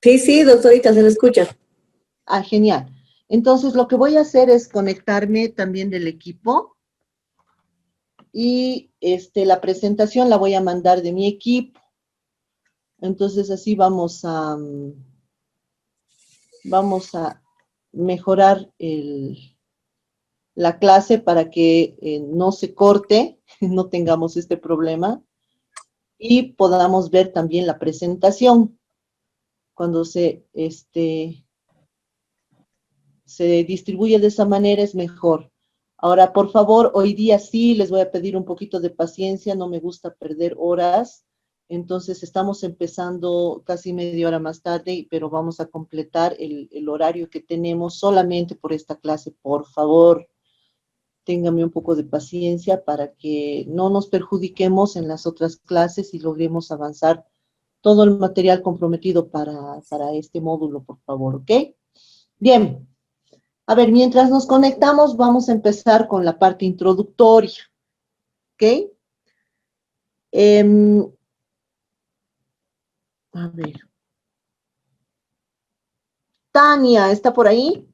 Sí, sí, doctorita, se le escucha. Ah, genial. Entonces, lo que voy a hacer es conectarme también del equipo y la presentación la voy a mandar de mi equipo. Entonces, así vamos a mejorar la clase para que no se corte, no tengamos este problema y podamos ver también la presentación cuando se distribuye de esa manera es mejor. Ahora, por favor, hoy día sí les voy a pedir un poquito de paciencia, no me gusta perder horas, entonces estamos empezando casi media hora más tarde, pero vamos a completar el horario que tenemos solamente por esta clase, por favor. Téngame un poco de paciencia para que no nos perjudiquemos en las otras clases y logremos avanzar todo el material comprometido para este módulo, por favor, ¿ok? Bien. A ver, mientras nos conectamos, vamos a empezar con la parte introductoria, ¿ok? A ver. Tania, ¿está por ahí?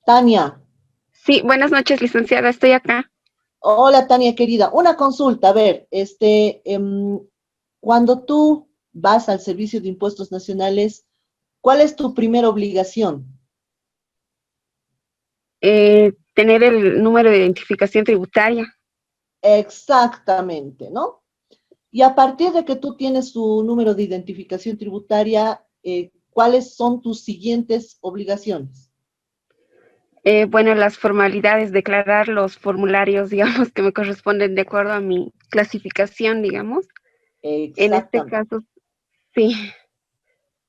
Tania. Sí, buenas noches, licenciada, estoy acá. Hola, Tania, querida. Una consulta, a ver, cuando tú vas al Servicio de Impuestos Nacionales, ¿cuál es tu primera obligación? Tener el número de identificación tributaria. Exactamente, ¿no? Y a partir de que tú tienes tu número de identificación tributaria, ¿cuáles son tus siguientes obligaciones? Bueno, las formalidades, declarar los formularios, digamos, que me corresponden de acuerdo a mi clasificación, digamos. En este Exactamente. caso, sí.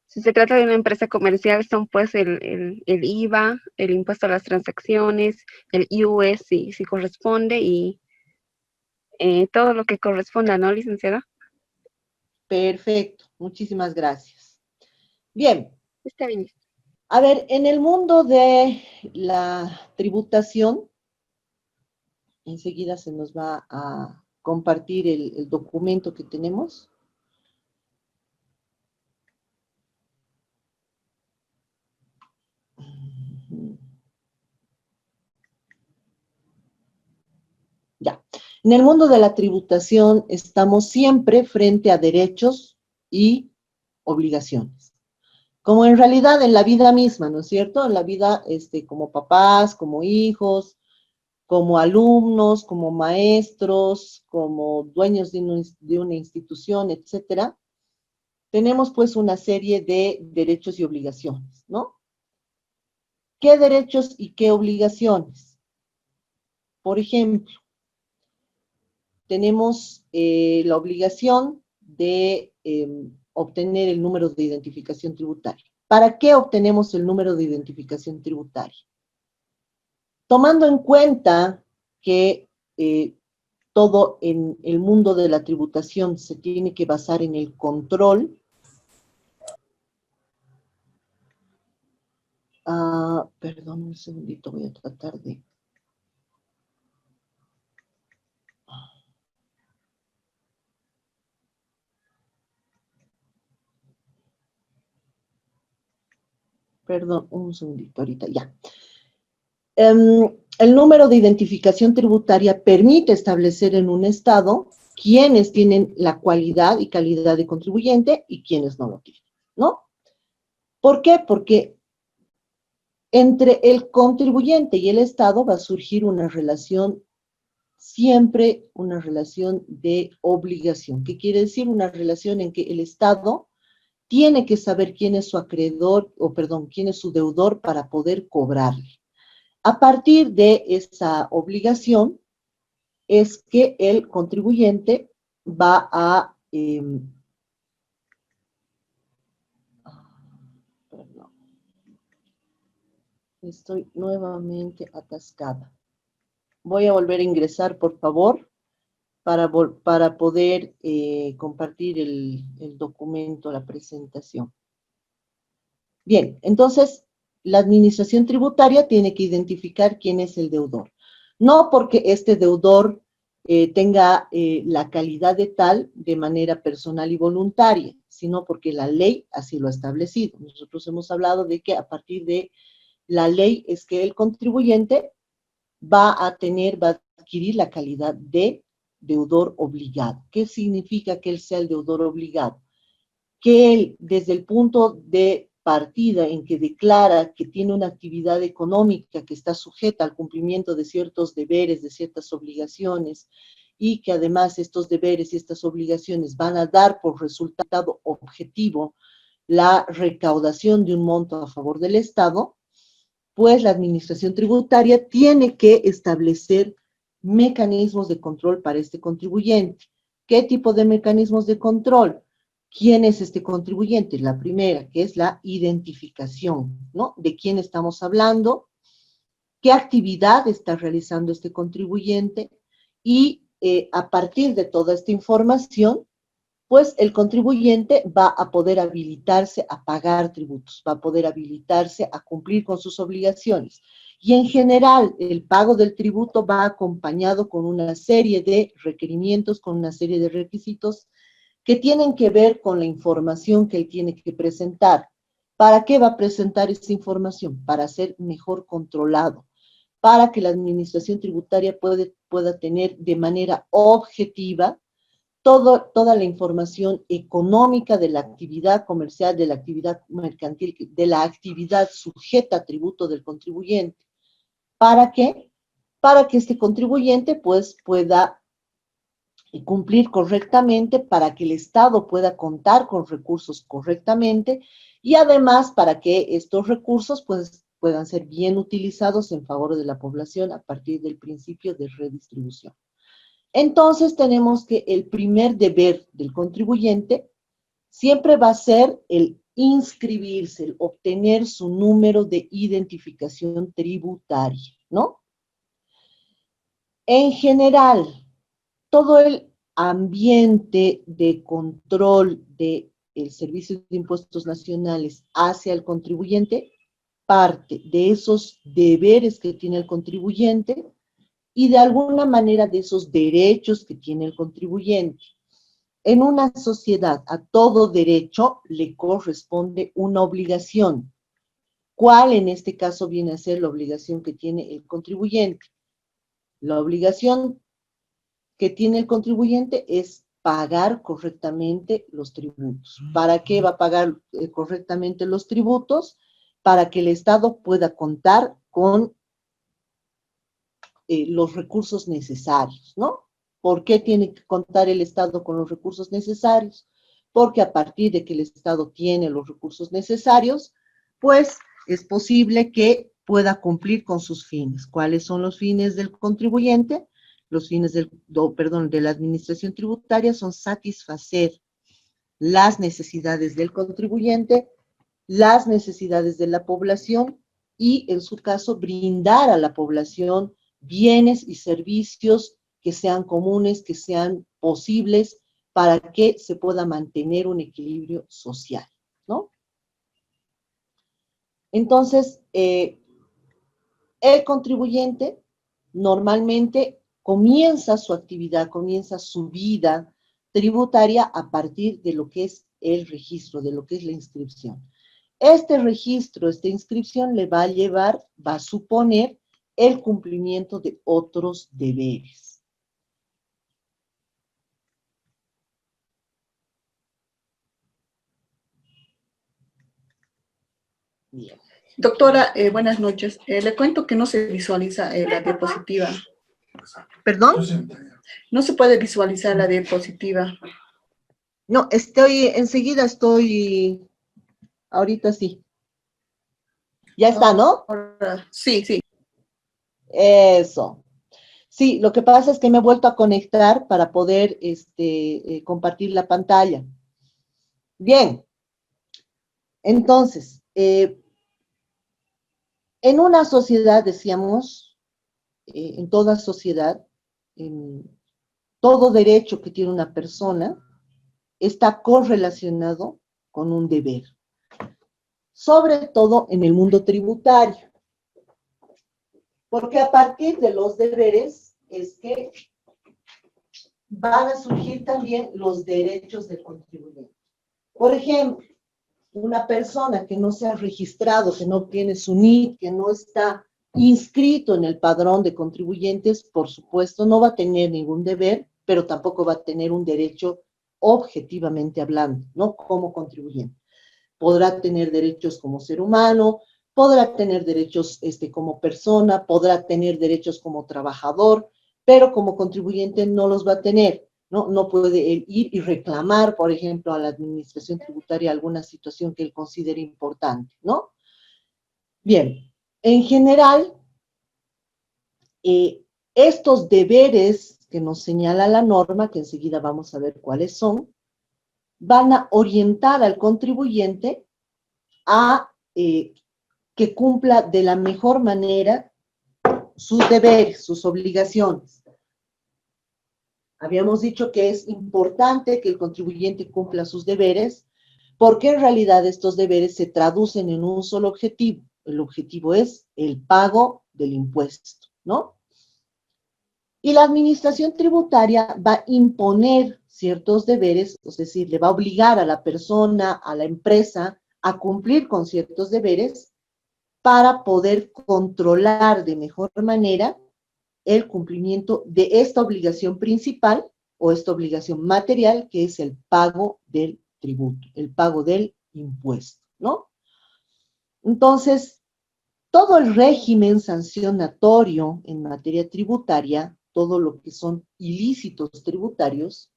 Si se trata de una empresa comercial, son pues el IVA, el impuesto a las transacciones, el IUS, si corresponde, y todo lo que corresponda, ¿no, licenciada? Perfecto. Muchísimas gracias. Bien. Está bien. A ver, en el mundo de la tributación, enseguida se nos va a compartir el documento que tenemos. Ya. En el mundo de la tributación estamos siempre frente a derechos y obligaciones. Como en realidad en la vida misma, ¿no es cierto? En la vida, como papás, como hijos, como alumnos, como maestros, como dueños de una institución, etcétera, tenemos pues una serie de derechos y obligaciones, ¿no? ¿Qué derechos y qué obligaciones? Por ejemplo, tenemos la obligación de obtener el número de identificación tributaria. ¿Para qué obtenemos el número de identificación tributaria? Tomando en cuenta que todo en el mundo de la tributación se tiene que basar en el control. Perdón un segundito, voy a tratar de... Perdón, un segundito, ahorita ya. El número de identificación tributaria permite establecer en un estado quiénes tienen la cualidad y calidad de contribuyente y quiénes no lo tienen, ¿no? ¿Por qué? Porque entre el contribuyente y el estado va a surgir una relación, siempre una relación de obligación. ¿Qué quiere decir? Una relación en que el estado tiene que saber quién es su acreedor, o perdón, quién es su deudor para poder cobrarle. A partir de esa obligación es que el contribuyente va a... perdón, estoy nuevamente atascada. Voy a volver a ingresar, por favor, para poder compartir el documento, la presentación. Bien, entonces, la administración tributaria tiene que identificar quién es el deudor. No porque este deudor tenga la calidad de tal de manera personal y voluntaria, sino porque la ley así lo ha establecido. Nosotros hemos hablado de que a partir de la ley es que el contribuyente va a adquirir la calidad de deudor obligado. ¿Qué significa que él sea el deudor obligado? Que él, desde el punto de partida en que declara que tiene una actividad económica que está sujeta al cumplimiento de ciertos deberes, de ciertas obligaciones, y que además estos deberes y estas obligaciones van a dar por resultado objetivo la recaudación de un monto a favor del Estado, pues la administración tributaria tiene que establecer mecanismos de control para este contribuyente. ¿Qué tipo de mecanismos de control? ¿Quién es este contribuyente? La primera, que es la identificación, ¿no? ¿De quién estamos hablando? ¿Qué actividad está realizando este contribuyente? Y a partir de toda esta información, pues el contribuyente va a poder habilitarse a pagar tributos, va a poder habilitarse a cumplir con sus obligaciones. Y en general, el pago del tributo va acompañado con una serie de requerimientos, con una serie de requisitos que tienen que ver con la información que él tiene que presentar. ¿Para qué va a presentar esa información? Para ser mejor controlado, para que la administración tributaria pueda tener de manera objetiva toda la información económica de la actividad comercial, de la actividad mercantil, de la actividad sujeta a tributo del contribuyente. ¿Para qué? Para que este contribuyente pues pueda cumplir correctamente, para que el Estado pueda contar con recursos correctamente y además para que estos recursos pues puedan ser bien utilizados en favor de la población a partir del principio de redistribución. Entonces tenemos que el primer deber del contribuyente siempre va a ser el inscribirse, el obtener su número de identificación tributaria, ¿no? En general, todo el ambiente de control del Servicio de Impuestos Nacionales hacia el contribuyente parte de esos deberes que tiene el contribuyente y de alguna manera de esos derechos que tiene el contribuyente. En una sociedad a todo derecho le corresponde una obligación. ¿Cuál en este caso viene a ser la obligación que tiene el contribuyente? La obligación que tiene el contribuyente es pagar correctamente los tributos. ¿Para qué va a pagar correctamente los tributos? Para que el Estado pueda contar con los recursos necesarios, ¿no? ¿Por qué tiene que contar el Estado con los recursos necesarios? Porque a partir de que el Estado tiene los recursos necesarios, pues es posible que pueda cumplir con sus fines. ¿Cuáles son los fines del contribuyente? Los fines de la administración tributaria son satisfacer las necesidades del contribuyente, las necesidades de la población y, en su caso, brindar a la población bienes y servicios que sean comunes, que sean posibles para que se pueda mantener un equilibrio social, ¿no? Entonces, el contribuyente normalmente comienza su actividad, comienza su vida tributaria a partir de lo que es el registro, de lo que es la inscripción. Este registro, esta inscripción le va a llevar, va a suponer el cumplimiento de otros deberes. Bien. Doctora, buenas noches. Le cuento que no se visualiza la diapositiva. ¿Perdón? No se puede visualizar la diapositiva. No, ahorita sí. Ya está, ¿no? Sí, sí. Eso. Sí, lo que pasa es que me he vuelto a conectar para poder compartir la pantalla. Bien. Entonces, en una sociedad, decíamos, en toda sociedad, en todo derecho que tiene una persona está correlacionado con un deber, sobre todo en el mundo tributario, porque a partir de los deberes es que van a surgir también los derechos del contribuyente. Por ejemplo, una persona que no se ha registrado, que no tiene su NIT, que no está inscrito en el padrón de contribuyentes, por supuesto, no va a tener ningún deber, pero tampoco va a tener un derecho objetivamente hablando, ¿no? Como contribuyente. Podrá tener derechos como ser humano, podrá tener derechos como persona, podrá tener derechos como trabajador, pero como contribuyente no los va a tener. ¿No? No puede él ir y reclamar, por ejemplo, a la administración tributaria alguna situación que él considere importante, ¿no? Bien, en general, estos deberes que nos señala la norma, que enseguida vamos a ver cuáles son, van a orientar al contribuyente a que cumpla de la mejor manera sus deberes, sus obligaciones. Habíamos dicho que es importante que el contribuyente cumpla sus deberes, porque en realidad estos deberes se traducen en un solo objetivo. El objetivo es el pago del impuesto, ¿no? Y la administración tributaria va a imponer ciertos deberes, es decir, le va a obligar a la persona, a la empresa, a cumplir con ciertos deberes para poder controlar de mejor manera el cumplimiento de esta obligación principal o esta obligación material, que es el pago del tributo, el pago del impuesto, ¿no? Entonces, todo el régimen sancionatorio en materia tributaria, todo lo que son ilícitos tributarios,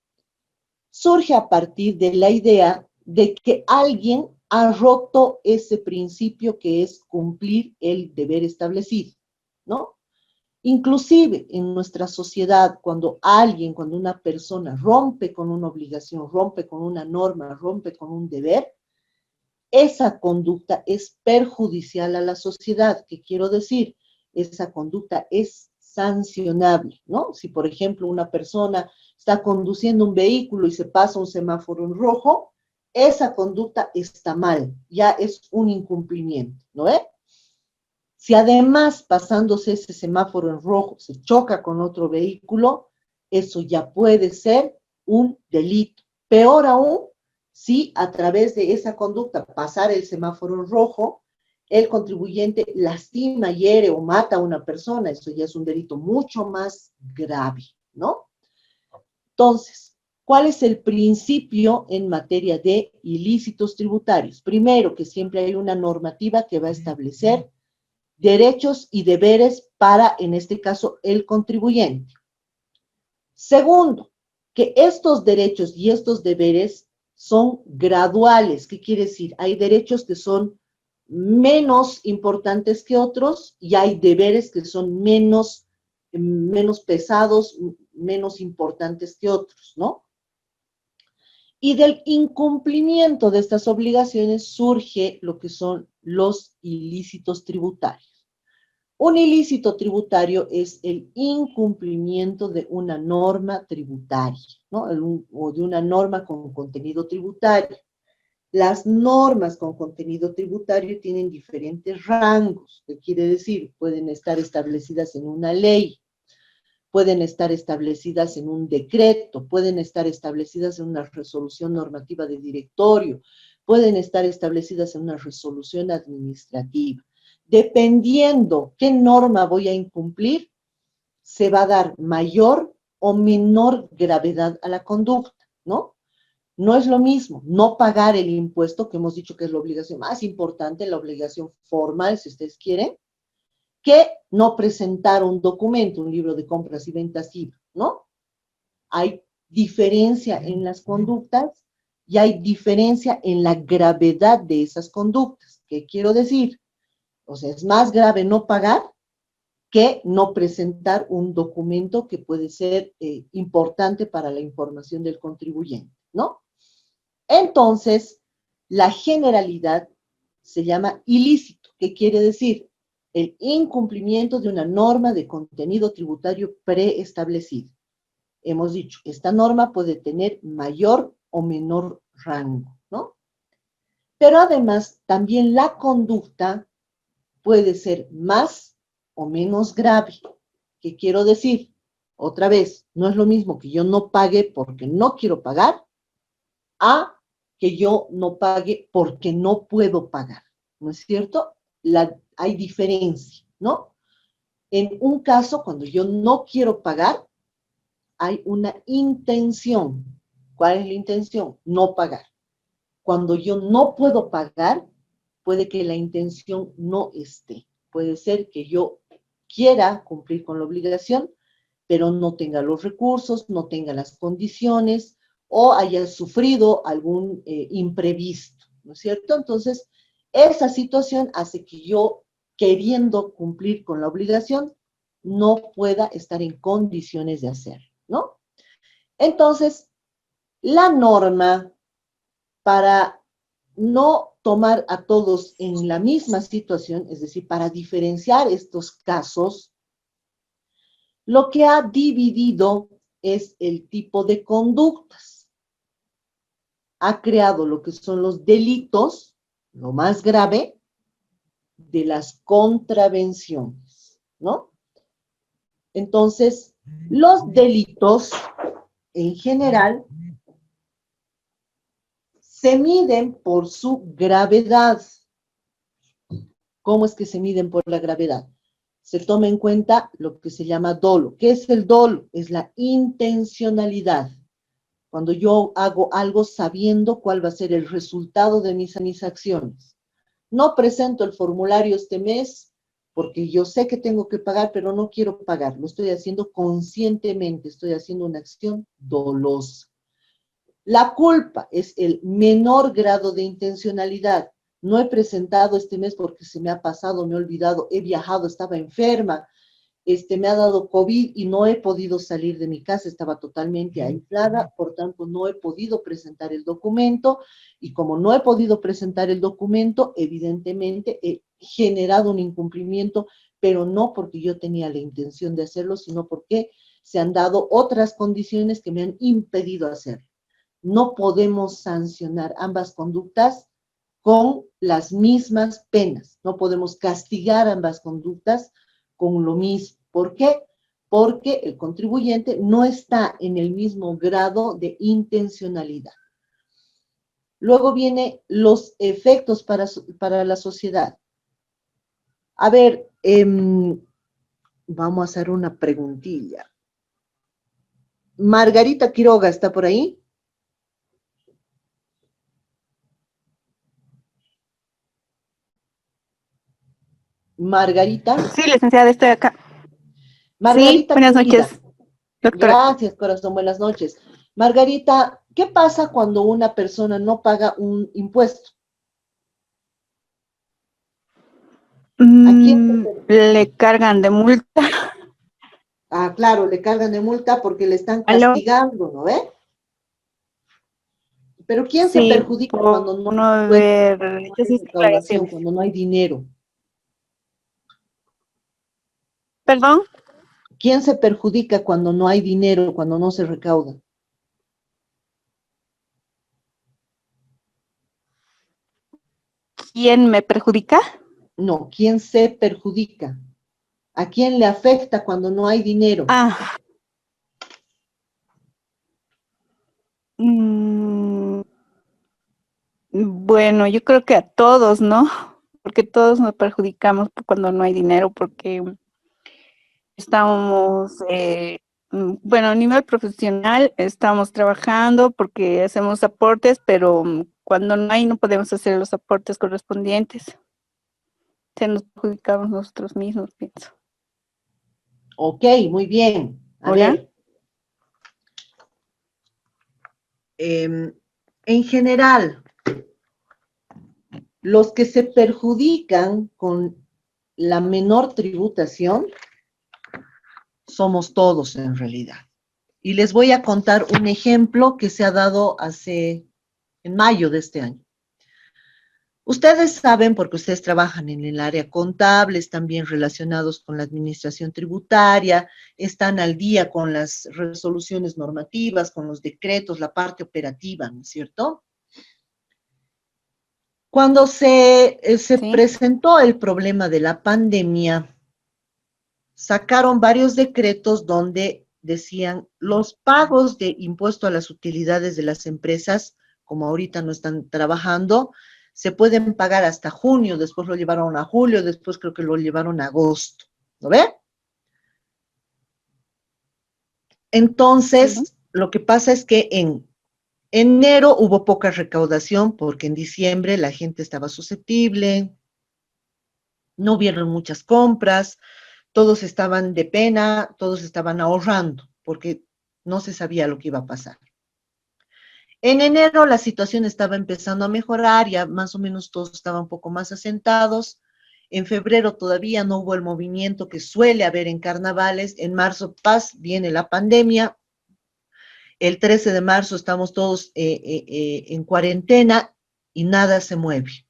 surge a partir de la idea de que alguien ha roto ese principio que es cumplir el deber establecido, ¿no? Inclusive en nuestra sociedad, cuando una persona rompe con una obligación, rompe con una norma, rompe con un deber, esa conducta es perjudicial a la sociedad. ¿Qué quiero decir? Esa conducta es sancionable, ¿no? Si, por ejemplo, una persona está conduciendo un vehículo y se pasa un semáforo en rojo, esa conducta está mal, ya es un incumplimiento, ¿no ve? Si además, pasándose ese semáforo en rojo, se choca con otro vehículo, eso ya puede ser un delito. Peor aún, si a través de esa conducta, pasar el semáforo en rojo, el contribuyente lastima, hiere o mata a una persona, eso ya es un delito mucho más grave, ¿no? Entonces, ¿cuál es el principio en materia de ilícitos tributarios? Primero, que siempre hay una normativa que va a establecer derechos y deberes para, en este caso, el contribuyente. Segundo, que estos derechos y estos deberes son graduales. ¿Qué quiere decir? Hay derechos que son menos importantes que otros y hay deberes que son menos pesados, menos importantes que otros, ¿no? Y del incumplimiento de estas obligaciones surge lo que son los ilícitos tributarios. Un ilícito tributario es el incumplimiento de una norma tributaria, ¿no? O de una norma con contenido tributario. Las normas con contenido tributario tienen diferentes rangos. ¿Qué quiere decir? Pueden estar establecidas en una ley, pueden estar establecidas en un decreto, pueden estar establecidas en una resolución normativa de directorio, pueden estar establecidas en una resolución administrativa. Dependiendo qué norma voy a incumplir, se va a dar mayor o menor gravedad a la conducta, ¿no? No es lo mismo no pagar el impuesto, que hemos dicho que es la obligación más importante, la obligación formal, si ustedes quieren, que no presentar un documento, un libro de compras y ventas IVA, ¿no? Hay diferencia en las conductas y hay diferencia en la gravedad de esas conductas. ¿Qué quiero decir? O sea, es más grave no pagar que no presentar un documento que puede ser importante para la información del contribuyente, ¿no? Entonces, la generalidad se llama ilícito. ¿Qué quiere decir? El incumplimiento de una norma de contenido tributario preestablecido. Hemos dicho, esta norma puede tener mayor o menor rango, ¿no? Pero además, también la conducta puede ser más o menos grave. ¿Qué quiero decir? Otra vez, no es lo mismo que yo no pague porque no quiero pagar a que yo no pague porque no puedo pagar, ¿no es cierto? Hay diferencia, ¿no? En un caso, cuando yo no quiero pagar, hay una intención. ¿Cuál es la intención? No pagar. Cuando yo no puedo pagar, puede que la intención no esté. Puede ser que yo quiera cumplir con la obligación, pero no tenga los recursos, no tenga las condiciones o haya sufrido algún imprevisto, ¿no es cierto? Entonces, esa situación hace que yo, queriendo cumplir con la obligación, no pueda estar en condiciones de hacerlo, ¿no? Entonces, la norma para no tomar a todos en la misma situación, es decir, para diferenciar estos casos, lo que ha dividido es el tipo de conductas. Ha creado lo que son los delitos, lo más grave, de las contravenciones, ¿no? Entonces, los delitos, en general, se miden por su gravedad. ¿Cómo es que se miden por la gravedad? Se toma en cuenta lo que se llama dolo. ¿Qué es el dolo? Es la intencionalidad. Cuando yo hago algo sabiendo cuál va a ser el resultado de mis acciones. No presento el formulario este mes porque yo sé que tengo que pagar, pero no quiero pagar. Lo estoy haciendo conscientemente, estoy haciendo una acción dolosa. La culpa es el menor grado de intencionalidad. No he presentado este mes porque se me ha pasado, me he olvidado, he viajado, estaba enferma, me ha dado COVID y no he podido salir de mi casa, estaba totalmente aislada, por tanto no he podido presentar el documento y como no he podido presentar el documento, evidentemente he generado un incumplimiento, pero no porque yo tenía la intención de hacerlo, sino porque se han dado otras condiciones que me han impedido hacerlo. No podemos sancionar ambas conductas con las mismas penas. No podemos castigar ambas conductas con lo mismo. ¿Por qué? Porque el contribuyente no está en el mismo grado de intencionalidad. Luego vienen los efectos para la sociedad. A ver, vamos a hacer una preguntilla. Margarita Quiroga, ¿está por ahí? Margarita. Sí, licenciada, estoy acá. Sí, Margarita, buenas querida. noches, doctora. Gracias, corazón, buenas noches. Margarita, ¿qué pasa cuando una persona no paga un impuesto? ¿A quién? Le cargan de multa. Ah, claro, le cargan de multa porque le están ¿Aló? castigando, ¿no ve? Pero ¿quién se Sí, perjudica por cuando no no hay impuestos, haber cuando no hecho hay sus recaudación, declaraciones. cuando no hay dinero? ¿Perdón? ¿Quién se perjudica cuando no hay dinero, cuando no se recauda? ¿Quién me perjudica? No, ¿quién se perjudica? ¿A quién le afecta cuando no hay dinero? Ah, mm, bueno, yo creo que a todos, ¿no? Porque todos nos perjudicamos cuando no hay dinero, porque estamos, bueno, a nivel profesional estamos trabajando porque hacemos aportes, pero cuando no hay no podemos hacer los aportes correspondientes. Se nos perjudicamos nosotros mismos, pienso. Ok, muy bien. A ¿Hola? ver, en general, los que se perjudican con la menor tributación somos todos en realidad. Y les voy a contar un ejemplo que se ha dado en mayo de este año. Ustedes saben, porque ustedes trabajan en el área contable, están bien relacionados con la administración tributaria, están al día con las resoluciones normativas, con los decretos, la parte operativa, ¿no es cierto? Cuando se Sí. presentó el problema de la pandemia, sacaron varios decretos donde decían, los pagos de impuesto a las utilidades de las empresas, como ahorita no están trabajando, se pueden pagar hasta junio, después lo llevaron a julio, después creo que lo llevaron a agosto, ¿no ve? Entonces, lo que pasa es que en enero hubo poca recaudación porque en diciembre la gente estaba susceptible, no hubieron muchas compras, todos estaban de pena, todos estaban ahorrando porque no se sabía lo que iba a pasar. En enero la situación estaba empezando a mejorar, ya más o menos todos estaban un poco más asentados. En febrero todavía no hubo el movimiento que suele haber en carnavales. En marzo, viene la pandemia. El 13 de marzo estamos todos en cuarentena y nada se mueve.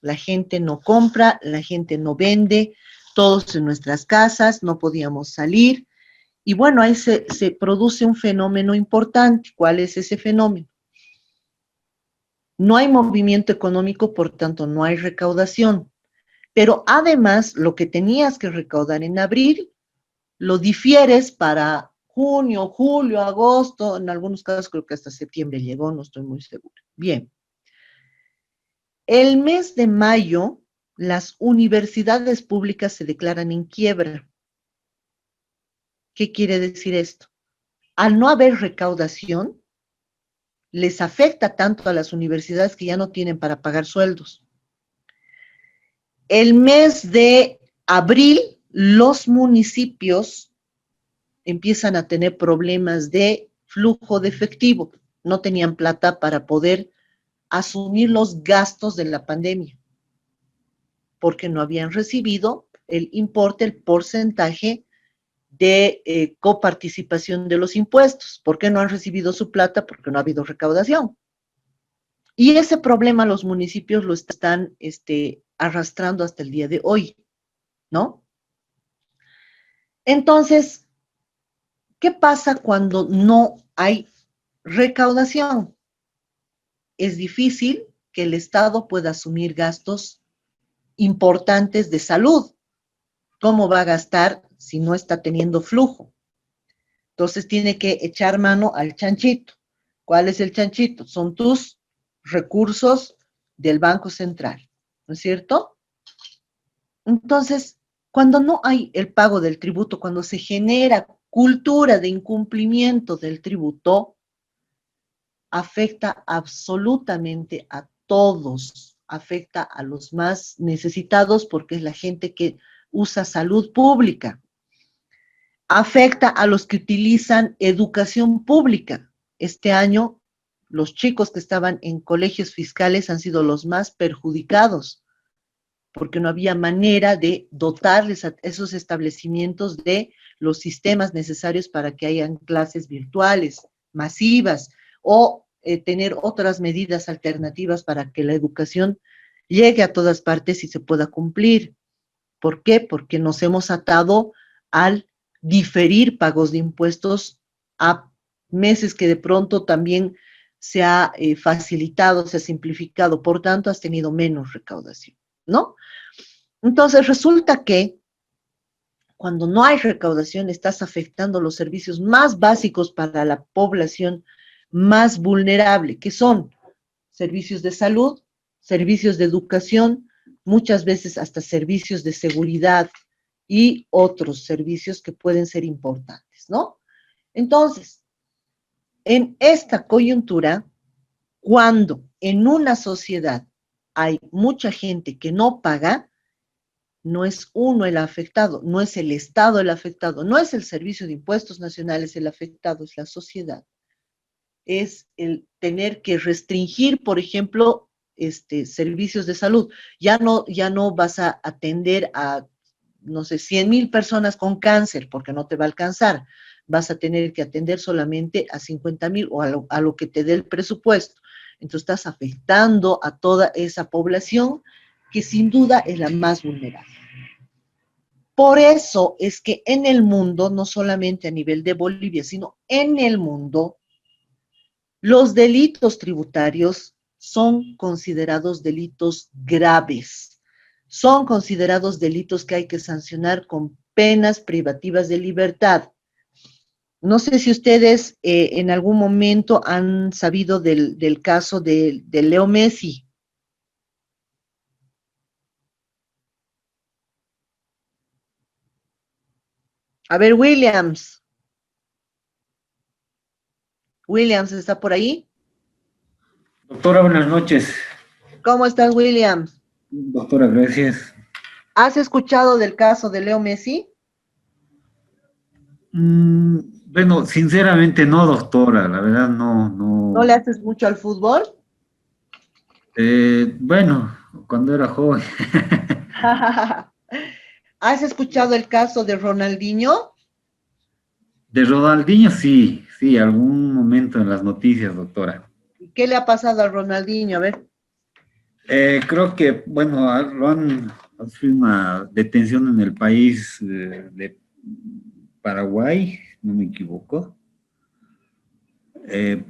La gente no compra, la gente no vende, todos en nuestras casas, no podíamos salir. Y bueno, ahí se produce un fenómeno importante. ¿Cuál es ese fenómeno? No hay movimiento económico, por tanto no hay recaudación. Pero además, lo que tenías que recaudar en abril, lo difieres para junio, julio, agosto, en algunos casos creo que hasta septiembre llegó, no estoy muy segura. Bien. El mes de mayo, las universidades públicas se declaran en quiebra. ¿Qué quiere decir esto? Al no haber recaudación, les afecta tanto a las universidades que ya no tienen para pagar sueldos. El mes de abril, los municipios empiezan a tener problemas de flujo de efectivo. No tenían plata para poder asumir los gastos de la pandemia, porque no habían recibido el importe, el porcentaje de coparticipación de los impuestos. ¿Por qué no han recibido su plata? Porque no ha habido recaudación. Y ese problema los municipios lo están arrastrando hasta el día de hoy, ¿no? Entonces, ¿qué pasa cuando no hay recaudación? Es difícil que el Estado pueda asumir gastos importantes de salud. ¿Cómo va a gastar si no está teniendo flujo? Entonces tiene que echar mano al chanchito. ¿Cuál es el chanchito? Son tus recursos del Banco Central, ¿no es cierto? Entonces, cuando no hay el pago del tributo, cuando se genera cultura de incumplimiento del tributo, afecta absolutamente a todos, afecta a los más necesitados porque es la gente que usa salud pública, afecta a los que utilizan educación pública. Este año, los chicos que estaban en colegios fiscales han sido los más perjudicados, porque no había manera de dotarles a esos establecimientos de los sistemas necesarios para que hayan clases virtuales, masivas, o tener otras medidas alternativas para que la educación llegue a todas partes y se pueda cumplir. ¿Por qué? Porque nos hemos atado al diferir pagos de impuestos a meses que de pronto también se ha facilitado, se ha simplificado, por tanto has tenido menos recaudación, ¿no? Entonces resulta que cuando no hay recaudación estás afectando los servicios más básicos para la población más vulnerable, que son servicios de salud, servicios de educación, muchas veces hasta servicios de seguridad y otros servicios que pueden ser importantes, ¿no? Entonces, en esta coyuntura, cuando en una sociedad hay mucha gente que no paga, no es uno el afectado, no es el Estado el afectado, no es el Servicio de Impuestos Nacionales el afectado, es la sociedad. Es el tener que restringir, por ejemplo, servicios de salud. Ya no vas a atender a, no sé, 100,000 personas con cáncer, porque no te va a alcanzar. Vas a tener que atender solamente a 50,000 o a lo que te dé el presupuesto. Entonces estás afectando a toda esa población que sin duda es la más vulnerable. Por eso es que en el mundo, no solamente a nivel de Bolivia, sino en el mundo, los delitos tributarios son considerados delitos graves, son considerados delitos que hay que sancionar con penas privativas de libertad. No sé si ustedes en algún momento han sabido del caso de Leo Messi. A ver, Williams. Williams, ¿está por ahí? Doctora, buenas noches. ¿Cómo estás, Williams? Doctora, gracias. ¿Has escuchado del caso de Leo Messi? Bueno, sinceramente no, doctora, la verdad no, ¿No no. le haces mucho al fútbol? Bueno, cuando era joven. ¿Has escuchado el caso de Ronaldinho? De Ronaldinho sí, sí, algún momento en las noticias, doctora. ¿Qué le ha pasado a Ronaldinho? A ver. Creo que, bueno, ha sido una detención en el país de Paraguay, no me equivoco,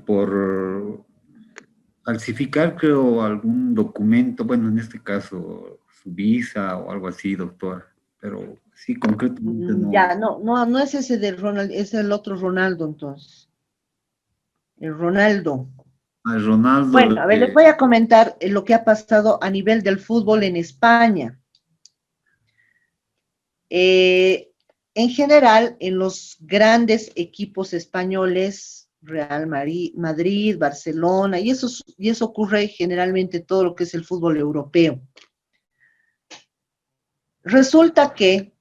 por falsificar, creo, algún documento, bueno, en este caso, su visa o algo así, doctor, pero sí, concretamente no. Ya, no es ese de Ronald, es el otro Ronaldo, entonces. El Ronaldo. A Ronaldo, Bueno, a ver, les voy a comentar lo que ha pasado a nivel del fútbol en España. En general, en los grandes equipos españoles, Real Madrid, Barcelona, y eso ocurre generalmente en todo lo que es el fútbol europeo. Resulta que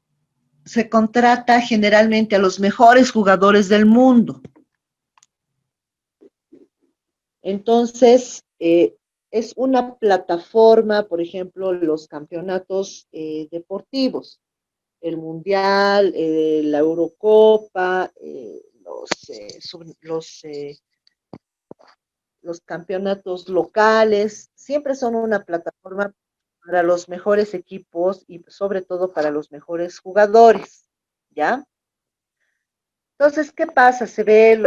se contrata generalmente a los mejores jugadores del mundo. Entonces, es una plataforma, por ejemplo, los campeonatos deportivos, el Mundial, la Eurocopa, los campeonatos locales, siempre son una plataforma para los mejores equipos y sobre todo para los mejores jugadores, ¿ya? Entonces, ¿qué pasa? Se ve,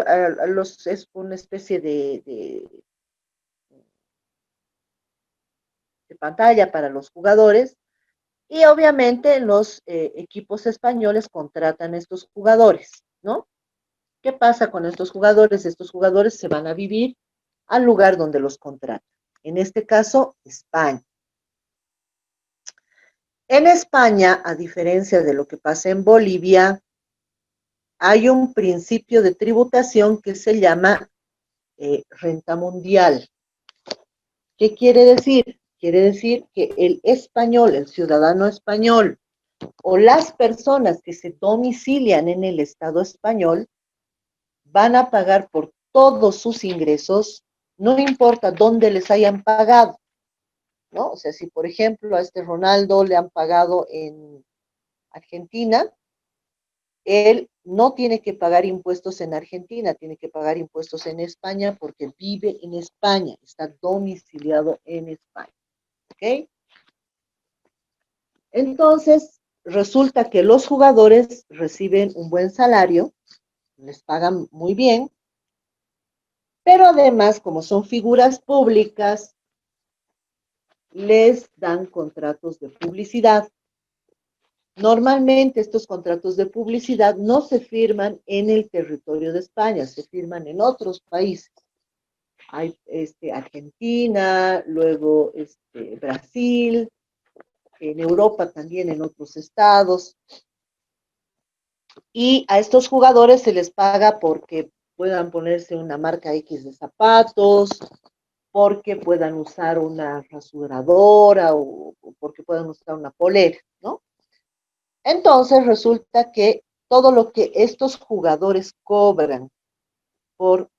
es una especie de pantalla para los jugadores y obviamente los equipos españoles contratan a estos jugadores, ¿no? ¿Qué pasa con estos jugadores? Estos jugadores se van a vivir al lugar donde los contratan. En este caso, España. En España, a diferencia de lo que pasa en Bolivia, hay un principio de tributación que se llama renta mundial. ¿Qué quiere decir? Quiere decir que el español, el ciudadano español, o las personas que se domicilian en el Estado español, van a pagar por todos sus ingresos, no importa dónde les hayan pagado, ¿no? O sea, si por ejemplo a este Ronaldo le han pagado en Argentina, él no tiene que pagar impuestos en Argentina, tiene que pagar impuestos en España porque vive en España, está domiciliado en España, ¿ok? Entonces, resulta que los jugadores reciben un buen salario, les pagan muy bien, pero además, como son figuras públicas, les dan contratos de publicidad. Normalmente estos contratos de publicidad no se firman en el territorio de España, se firman en otros países. Hay Argentina, luego Brasil, en Europa también en otros estados. Y a estos jugadores se les paga porque puedan ponerse una marca X de zapatos, porque puedan usar una rasuradora o porque puedan usar una polera, ¿no? Entonces resulta que todo lo que estos jugadores cobran por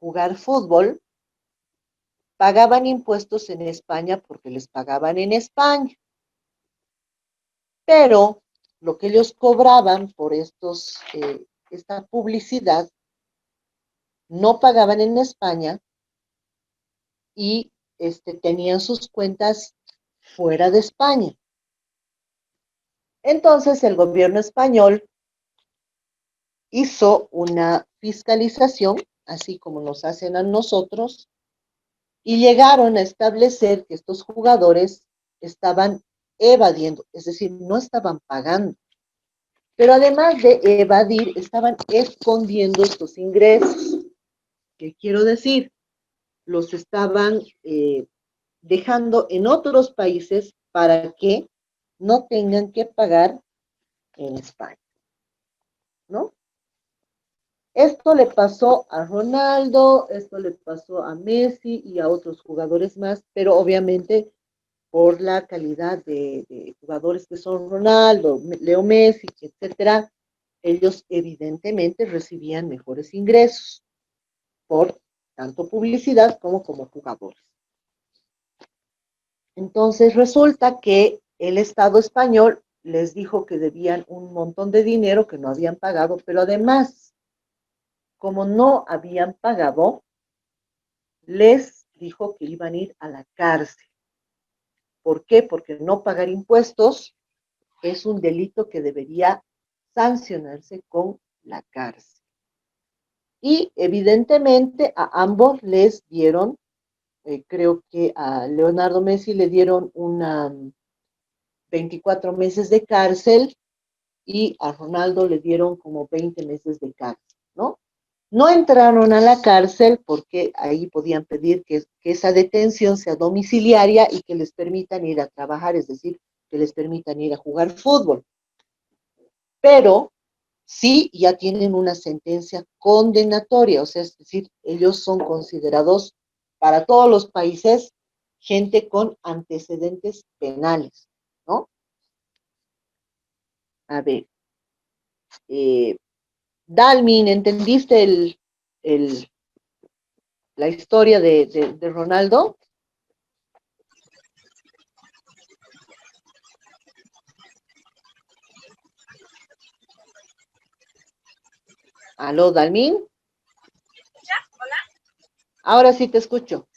jugar fútbol, pagaban impuestos en España porque les pagaban en España. Pero lo que ellos cobraban por esta publicidad, no pagaban en España y tenían sus cuentas fuera de España. Entonces el gobierno español hizo una fiscalización, así como nos hacen a nosotros, y llegaron a establecer que estos jugadores estaban evadiendo, es decir, no estaban pagando. Pero además de evadir, estaban escondiendo estos ingresos. ¿Qué quiero decir? Los estaban dejando en otros países para que no tengan que pagar en España, ¿no? Esto le pasó a Ronaldo, esto le pasó a Messi y a otros jugadores más, pero obviamente por la calidad de jugadores que son Ronaldo, Leo Messi, etcétera, ellos evidentemente recibían mejores ingresos por tanto publicidad como jugadores. Entonces resulta que el Estado español les dijo que debían un montón de dinero que no habían pagado, pero además, como no habían pagado, les dijo que iban a ir a la cárcel. ¿Por qué? Porque no pagar impuestos es un delito que debería sancionarse con la cárcel. Y evidentemente a ambos les dieron, creo que a Leonardo Messi le dieron una 24 meses de cárcel y a Ronaldo le dieron como 20 meses de cárcel, ¿no? No entraron a la cárcel porque ahí podían pedir que esa detención sea domiciliaria y que les permitan ir a trabajar, es decir, que les permitan ir a jugar fútbol. Pero sí ya tienen una sentencia condenatoria, o sea, es decir, ellos son considerados para todos los países gente con antecedentes penales, ¿no? A ver, Dalmin, ¿entendiste la historia de Ronaldo? ¿Aló, Dalmin? Ahora sí te escucho.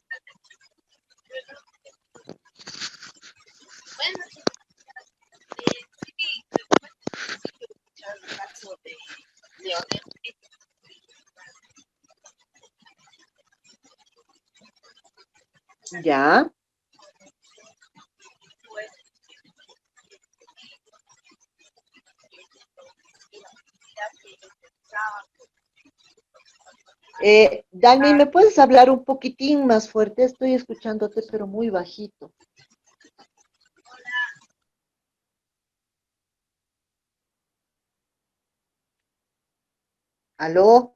Ya. Dalmi, ¿me puedes hablar un poquitín más fuerte? Estoy escuchándote, pero muy bajito. ¿Aló?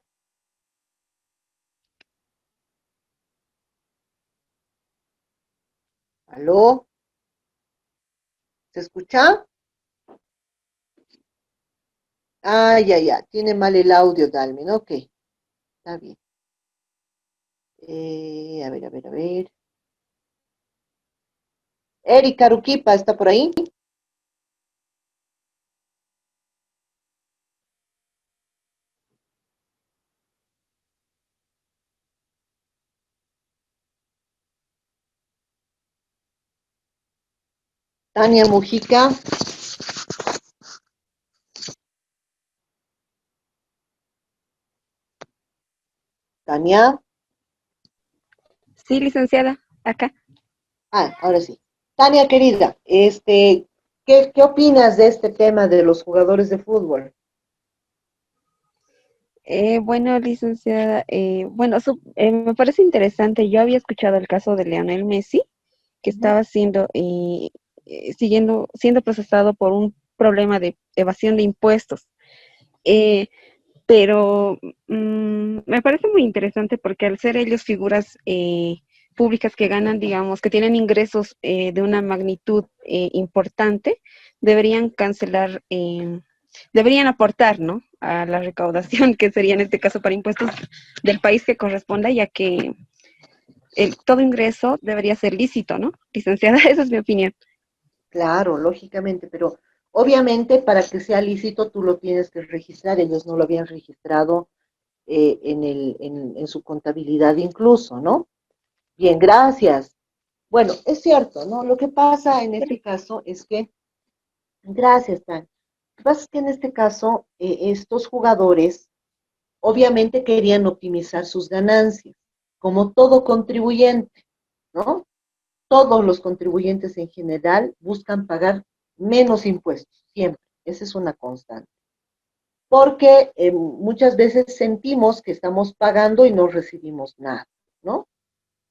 ¿Aló? ¿Se escucha? Ah, ya. Tiene mal el audio, Dalmin. Ok, está bien. A ver. Erika Aruquipa, ¿está por ahí? Tania Mujica. Tania. Sí, licenciada, acá. Ah, ahora sí. Tania, querida, ¿qué opinas de este tema de los jugadores de fútbol? Bueno, licenciada, me parece interesante. Yo había escuchado el caso de Lionel Messi, que estaba siendo procesado por un problema de evasión de impuestos. Eh, pero me parece muy interesante porque al ser ellos figuras públicas que ganan, digamos, que tienen ingresos de una magnitud importante, deberían cancelar, deberían aportar, ¿no? A la recaudación, que sería en este caso para impuestos del país que corresponda, ya que todo ingreso debería ser lícito, ¿no? Licenciada, esa es mi opinión. Claro, lógicamente, pero obviamente para que sea lícito tú lo tienes que registrar, ellos no lo habían registrado en su contabilidad incluso, ¿no? Bien, gracias. Bueno, es cierto, ¿no? Lo que pasa en este caso es que, gracias, Tan. Lo que pasa es que en este caso estos jugadores obviamente querían optimizar sus ganancias, como todo contribuyente, ¿no? Todos los contribuyentes en general buscan pagar menos impuestos, siempre. Esa es una constante. porque muchas veces sentimos que estamos pagando y no recibimos nada, ¿no?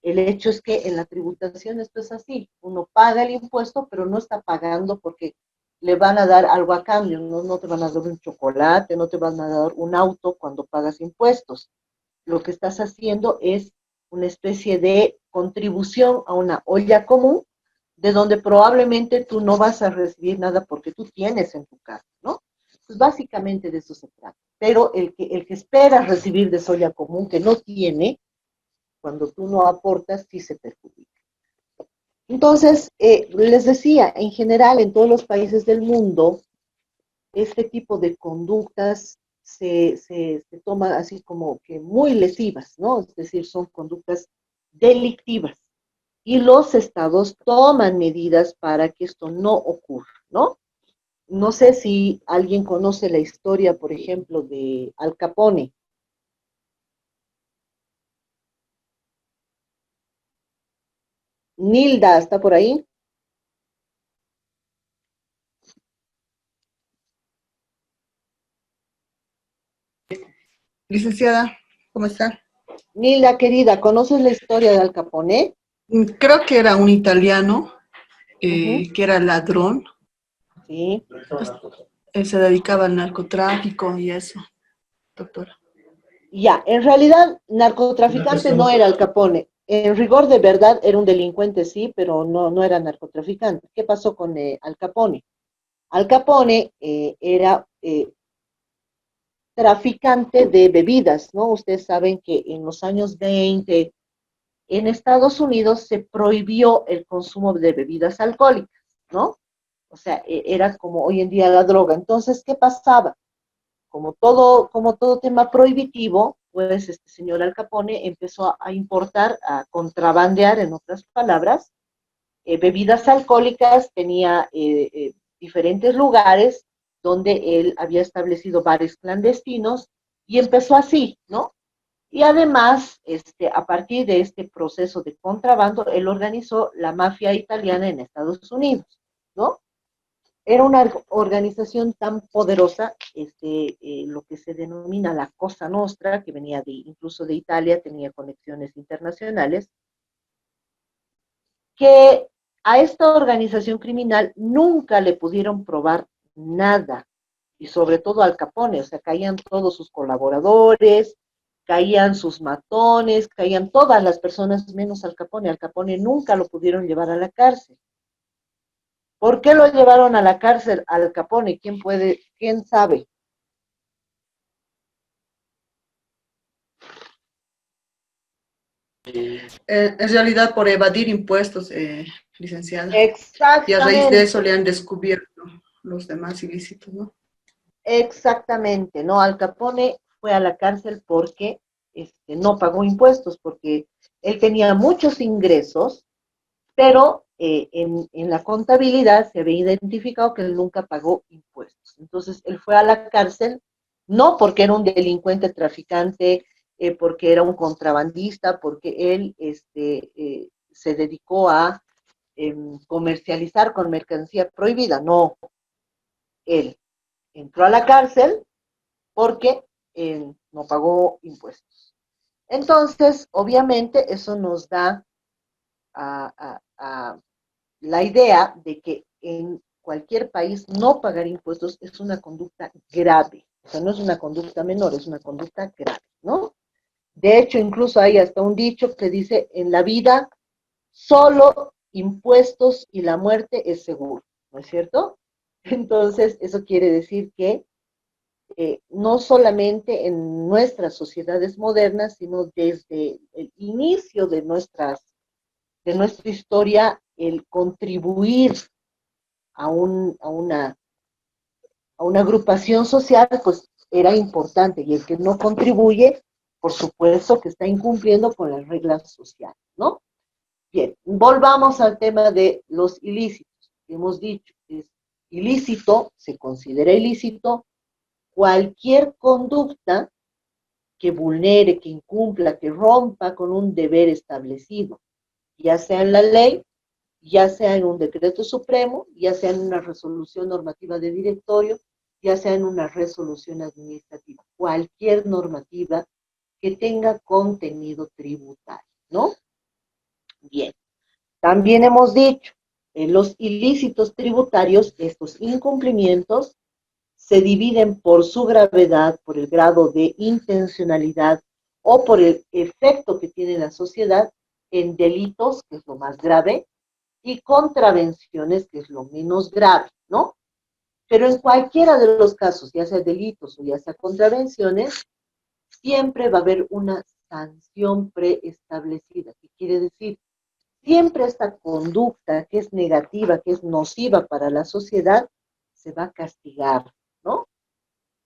El hecho es que en la tributación esto es así, uno paga el impuesto, pero no está pagando porque le van a dar algo a cambio, no, no te van a dar un chocolate, no te van a dar un auto cuando pagas impuestos. Lo que estás haciendo es una especie de contribución a una olla común, de donde probablemente tú no vas a recibir nada porque tú tienes en tu casa, ¿no? Pues básicamente de eso se trata. Pero el que espera recibir de esa olla común que no tiene, cuando tú no aportas, sí se perjudica. Entonces, les decía, en general, en todos los países del mundo, este tipo de conductas se toman así como que muy lesivas, ¿no? Es decir, son conductas delictivas. Y los estados toman medidas para que esto no ocurra, ¿no? No sé si alguien conoce la historia, por ejemplo, de Al Capone. Nilda, ¿está por ahí? Licenciada, ¿cómo está? Nilda, querida, ¿conoces la historia de Al Capone? Creo que era un italiano Ujú, que era ladrón. sí. Él se dedicaba al narcotráfico y eso, doctora. Ya, en realidad, narcotraficante no era Al Capone. En rigor de verdad era un delincuente, sí, pero no, no era narcotraficante. ¿Qué pasó con Al Capone? Al Capone era traficante de bebidas, ¿no? Ustedes saben que en los años 20 en Estados Unidos se prohibió el consumo de bebidas alcohólicas, ¿no? O sea, era como hoy en día la droga. Entonces, ¿qué pasaba? Como todo tema prohibitivo, pues este señor Al Capone empezó a importar, a contrabandear, en otras palabras, bebidas alcohólicas, tenía diferentes lugares donde él había establecido bares clandestinos y empezó así, ¿no? Y además, a partir de este proceso de contrabando, él organizó la mafia italiana en Estados Unidos, ¿no? Era una organización tan poderosa, lo que se denomina la Cosa Nostra, que venía incluso de Italia, tenía conexiones internacionales, que a esta organización criminal nunca le pudieron probar nada, y sobre todo Al Capone, o sea, caían todos sus colaboradores, caían sus matones, caían todas las personas menos Al Capone. Al Capone nunca lo pudieron llevar a la cárcel. ¿Por qué lo llevaron a la cárcel Al Capone? ¿Quién sabe? En realidad por evadir impuestos, licenciada. Y a raíz de eso Exactamente, le han descubierto los demás ilícitos, ¿no? exactamente, ¿no? Al Capone fue a la cárcel porque no pagó impuestos, porque él tenía muchos ingresos, pero en la contabilidad se había identificado que él nunca pagó impuestos. Entonces, él fue a la cárcel, no porque era un delincuente traficante, porque era un contrabandista, porque él se dedicó a comercializar con mercancía prohibida, no, él entró a la cárcel porque no pagó impuestos. Entonces, obviamente, eso nos da a la idea de que en cualquier país no pagar impuestos es una conducta grave. O sea, no es una conducta menor, es una conducta grave, ¿no? De hecho, incluso hay hasta un dicho que dice, en la vida solo impuestos y la muerte es seguro, ¿no es cierto? Entonces, eso quiere decir que no solamente en nuestras sociedades modernas, sino desde el inicio de nuestra historia, el contribuir a una agrupación social, pues era importante, y el que no contribuye, por supuesto que está incumpliendo con las reglas sociales, ¿no? Bien, volvamos al tema de los ilícitos. Hemos dicho, es ilícito, se considera ilícito cualquier conducta que vulnere, que incumpla, que rompa con un deber establecido, ya sea en la ley, ya sea en un decreto supremo, ya sea en una resolución normativa de directorio, ya sea en una resolución administrativa, cualquier normativa que tenga contenido tributario, ¿no? Bien. También hemos dicho, en los ilícitos tributarios, estos incumplimientos se dividen por su gravedad, por el grado de intencionalidad o por el efecto que tiene en la sociedad en delitos, que es lo más grave, y contravenciones, que es lo menos grave, ¿no? Pero en cualquiera de los casos, ya sea delitos o ya sea contravenciones, siempre va a haber una sanción preestablecida. ¿Qué quiere decir? Siempre esta conducta que es negativa, que es nociva para la sociedad, se va a castigar, ¿no?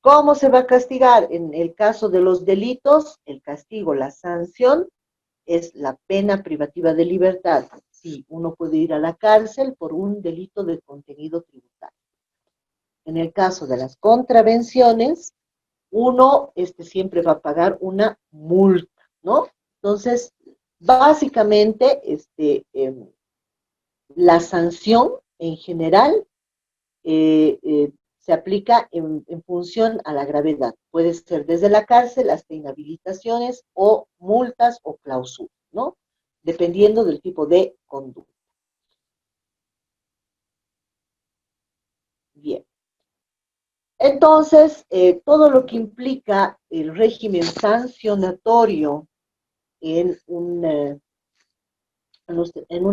¿Cómo se va a castigar? En el caso de los delitos, el castigo, la sanción, es la pena privativa de libertad. Sí, uno puede ir a la cárcel por un delito de contenido tributario. En el caso de las contravenciones, uno siempre va a pagar una multa, ¿no? Entonces, básicamente, la sanción en general se aplica en función a la gravedad. Puede ser desde la cárcel hasta inhabilitaciones o multas o clausuras, ¿no? Dependiendo del tipo de conducta. Bien. Entonces, todo lo que implica el régimen sancionatorio en una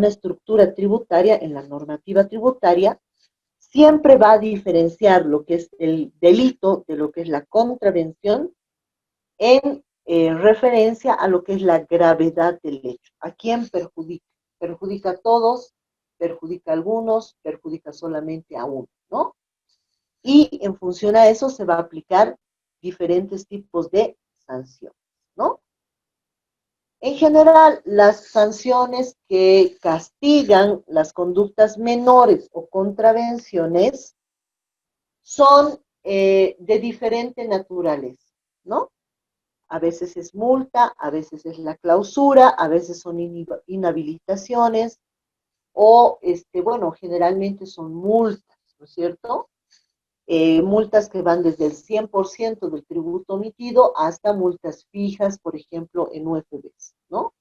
estructura tributaria, en la normativa tributaria, siempre va a diferenciar lo que es el delito de lo que es la contravención en referencia a lo que es la gravedad del hecho. ¿A quién perjudica? Perjudica a todos, perjudica a algunos, perjudica solamente a uno, ¿no? Y en función a eso se va a aplicar diferentes tipos de sanciones, ¿no? En general, las sanciones que castigan las conductas menores o contravenciones son de diferente naturaleza, ¿no? A veces es multa, a veces es la clausura, a veces son inhabilitaciones o, bueno, generalmente son multas, ¿no es cierto? Multas que van desde el 100% del tributo omitido hasta multas fijas, por ejemplo, en UFBs, ¿no?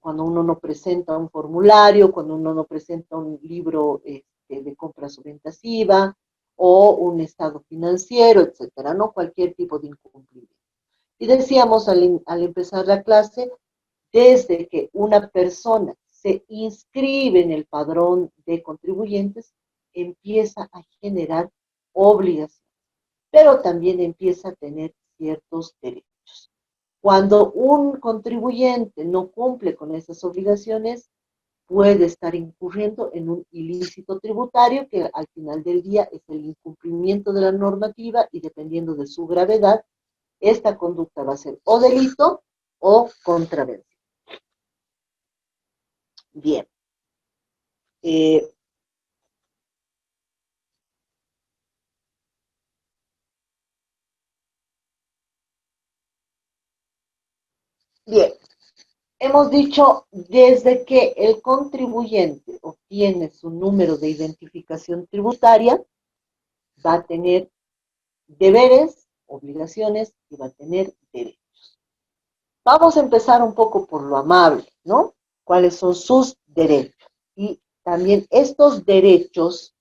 Cuando uno no presenta un formulario, cuando uno no presenta un libro de compras o ventas IVA, o un estado financiero, etcétera, ¿no? Cualquier tipo de incumplimiento. Y decíamos al empezar la clase, desde que una persona se inscribe en el padrón de contribuyentes, empieza a generar obligaciones, pero también empieza a tener ciertos derechos. Cuando un contribuyente no cumple con esas obligaciones, puede estar incurriendo en un ilícito tributario que al final del día es el incumplimiento de la normativa y dependiendo de su gravedad, esta conducta va a ser o delito o contravención. Bien. Bien. Hemos dicho, desde que el contribuyente obtiene su número de identificación tributaria, va a tener deberes, obligaciones y va a tener derechos. Vamos a empezar un poco por lo amable, ¿no? ¿Cuáles son sus derechos? Y también estos derechos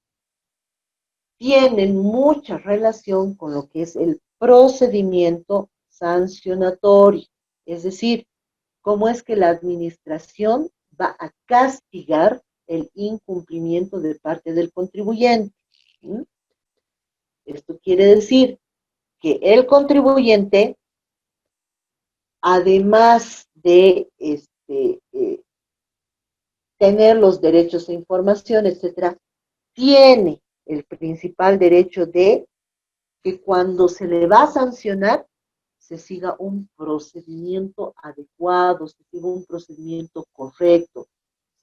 tienen mucha relación con lo que es el procedimiento sancionatorio, es decir, cómo es que la administración va a castigar el incumplimiento de parte del contribuyente. ¿Sí? Esto quiere decir que el contribuyente, además de tener los derechos a información, etcétera, tiene el principal derecho de que cuando se le va a sancionar, se siga un procedimiento adecuado, se siga un procedimiento correcto,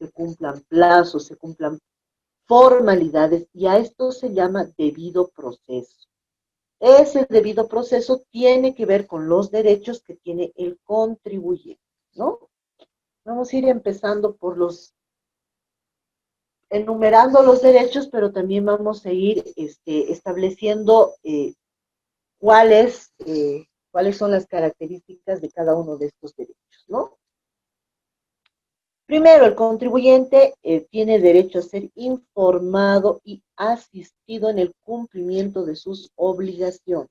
se cumplan plazos, se cumplan formalidades, y a esto se llama debido proceso. Ese debido proceso tiene que ver con los derechos que tiene el contribuyente, ¿no? Vamos a ir empezando por los enumerando los derechos, pero también vamos a ir estableciendo cuáles son las características de cada uno de estos derechos, ¿no? Primero, el contribuyente tiene derecho a ser informado y asistido en el cumplimiento de sus obligaciones.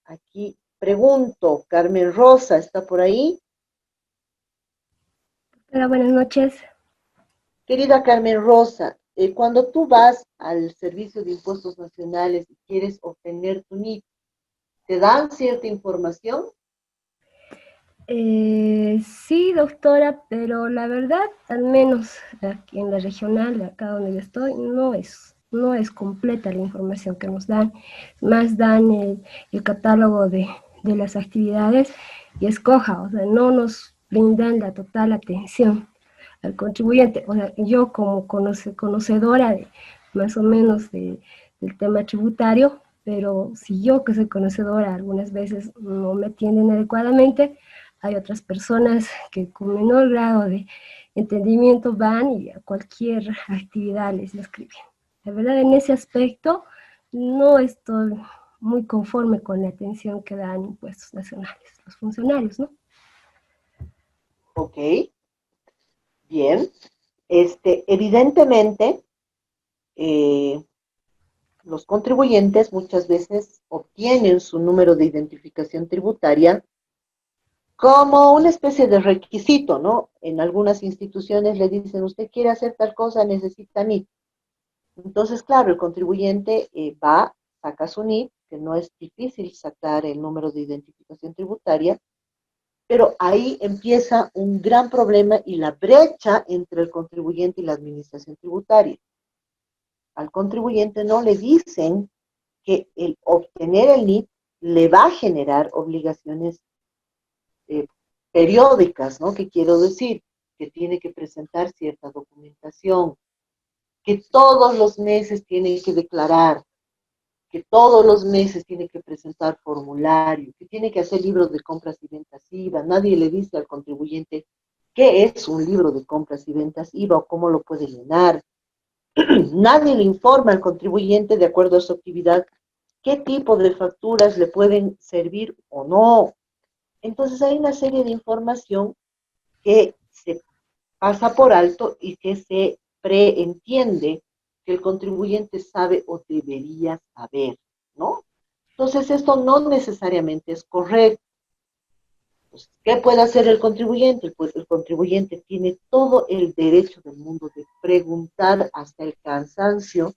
Aquí pregunto, Carmen Rosa, ¿está por ahí? Hola, buenas noches. Querida Carmen Rosa, cuando tú vas al Servicio de Impuestos Nacionales y quieres obtener tu NIP, ¿te dan cierta información? Sí, doctora, pero la verdad, al menos aquí en la regional, acá donde yo estoy, no es completa la información que nos dan. Más dan el catálogo de las actividades y escoja, o sea, no nos brindan la total atención al contribuyente. O sea, yo como conocedora de más o menos del tema tributario, pero si yo que soy conocedora algunas veces no me atienden adecuadamente, hay otras personas que con menor grado de entendimiento van y a cualquier actividad les escriben. La verdad, en ese aspecto no estoy muy conforme con la atención que dan impuestos nacionales, los funcionarios, ¿no? Ok, bien. Evidentemente, los contribuyentes muchas veces obtienen su número de identificación tributaria como una especie de requisito, ¿no? En algunas instituciones le dicen, usted quiere hacer tal cosa, necesita NIP. Entonces, claro, el contribuyente va, saca su NIP, que no es difícil sacar el número de identificación tributaria, pero ahí empieza un gran problema y la brecha entre el contribuyente y la administración tributaria. Al contribuyente no le dicen que el obtener el NIP le va a generar obligaciones periódicas, ¿no? ¿Qué quiero decir? Que tiene que presentar cierta documentación, que todos los meses tiene que declarar, que todos los meses tiene que presentar formulario, que tiene que hacer libros de compras y ventas IVA. Nadie le dice al contribuyente qué es un libro de compras y ventas IVA o cómo lo puede llenar. Nadie le informa al contribuyente de acuerdo a su actividad qué tipo de facturas le pueden servir o no. Entonces hay una serie de información que se pasa por alto y que se preentiende que el contribuyente sabe o debería saber, ¿no? Entonces esto no necesariamente es correcto. Entonces, ¿qué puede hacer el contribuyente? Pues el contribuyente tiene todo el derecho del mundo de preguntar hasta el cansancio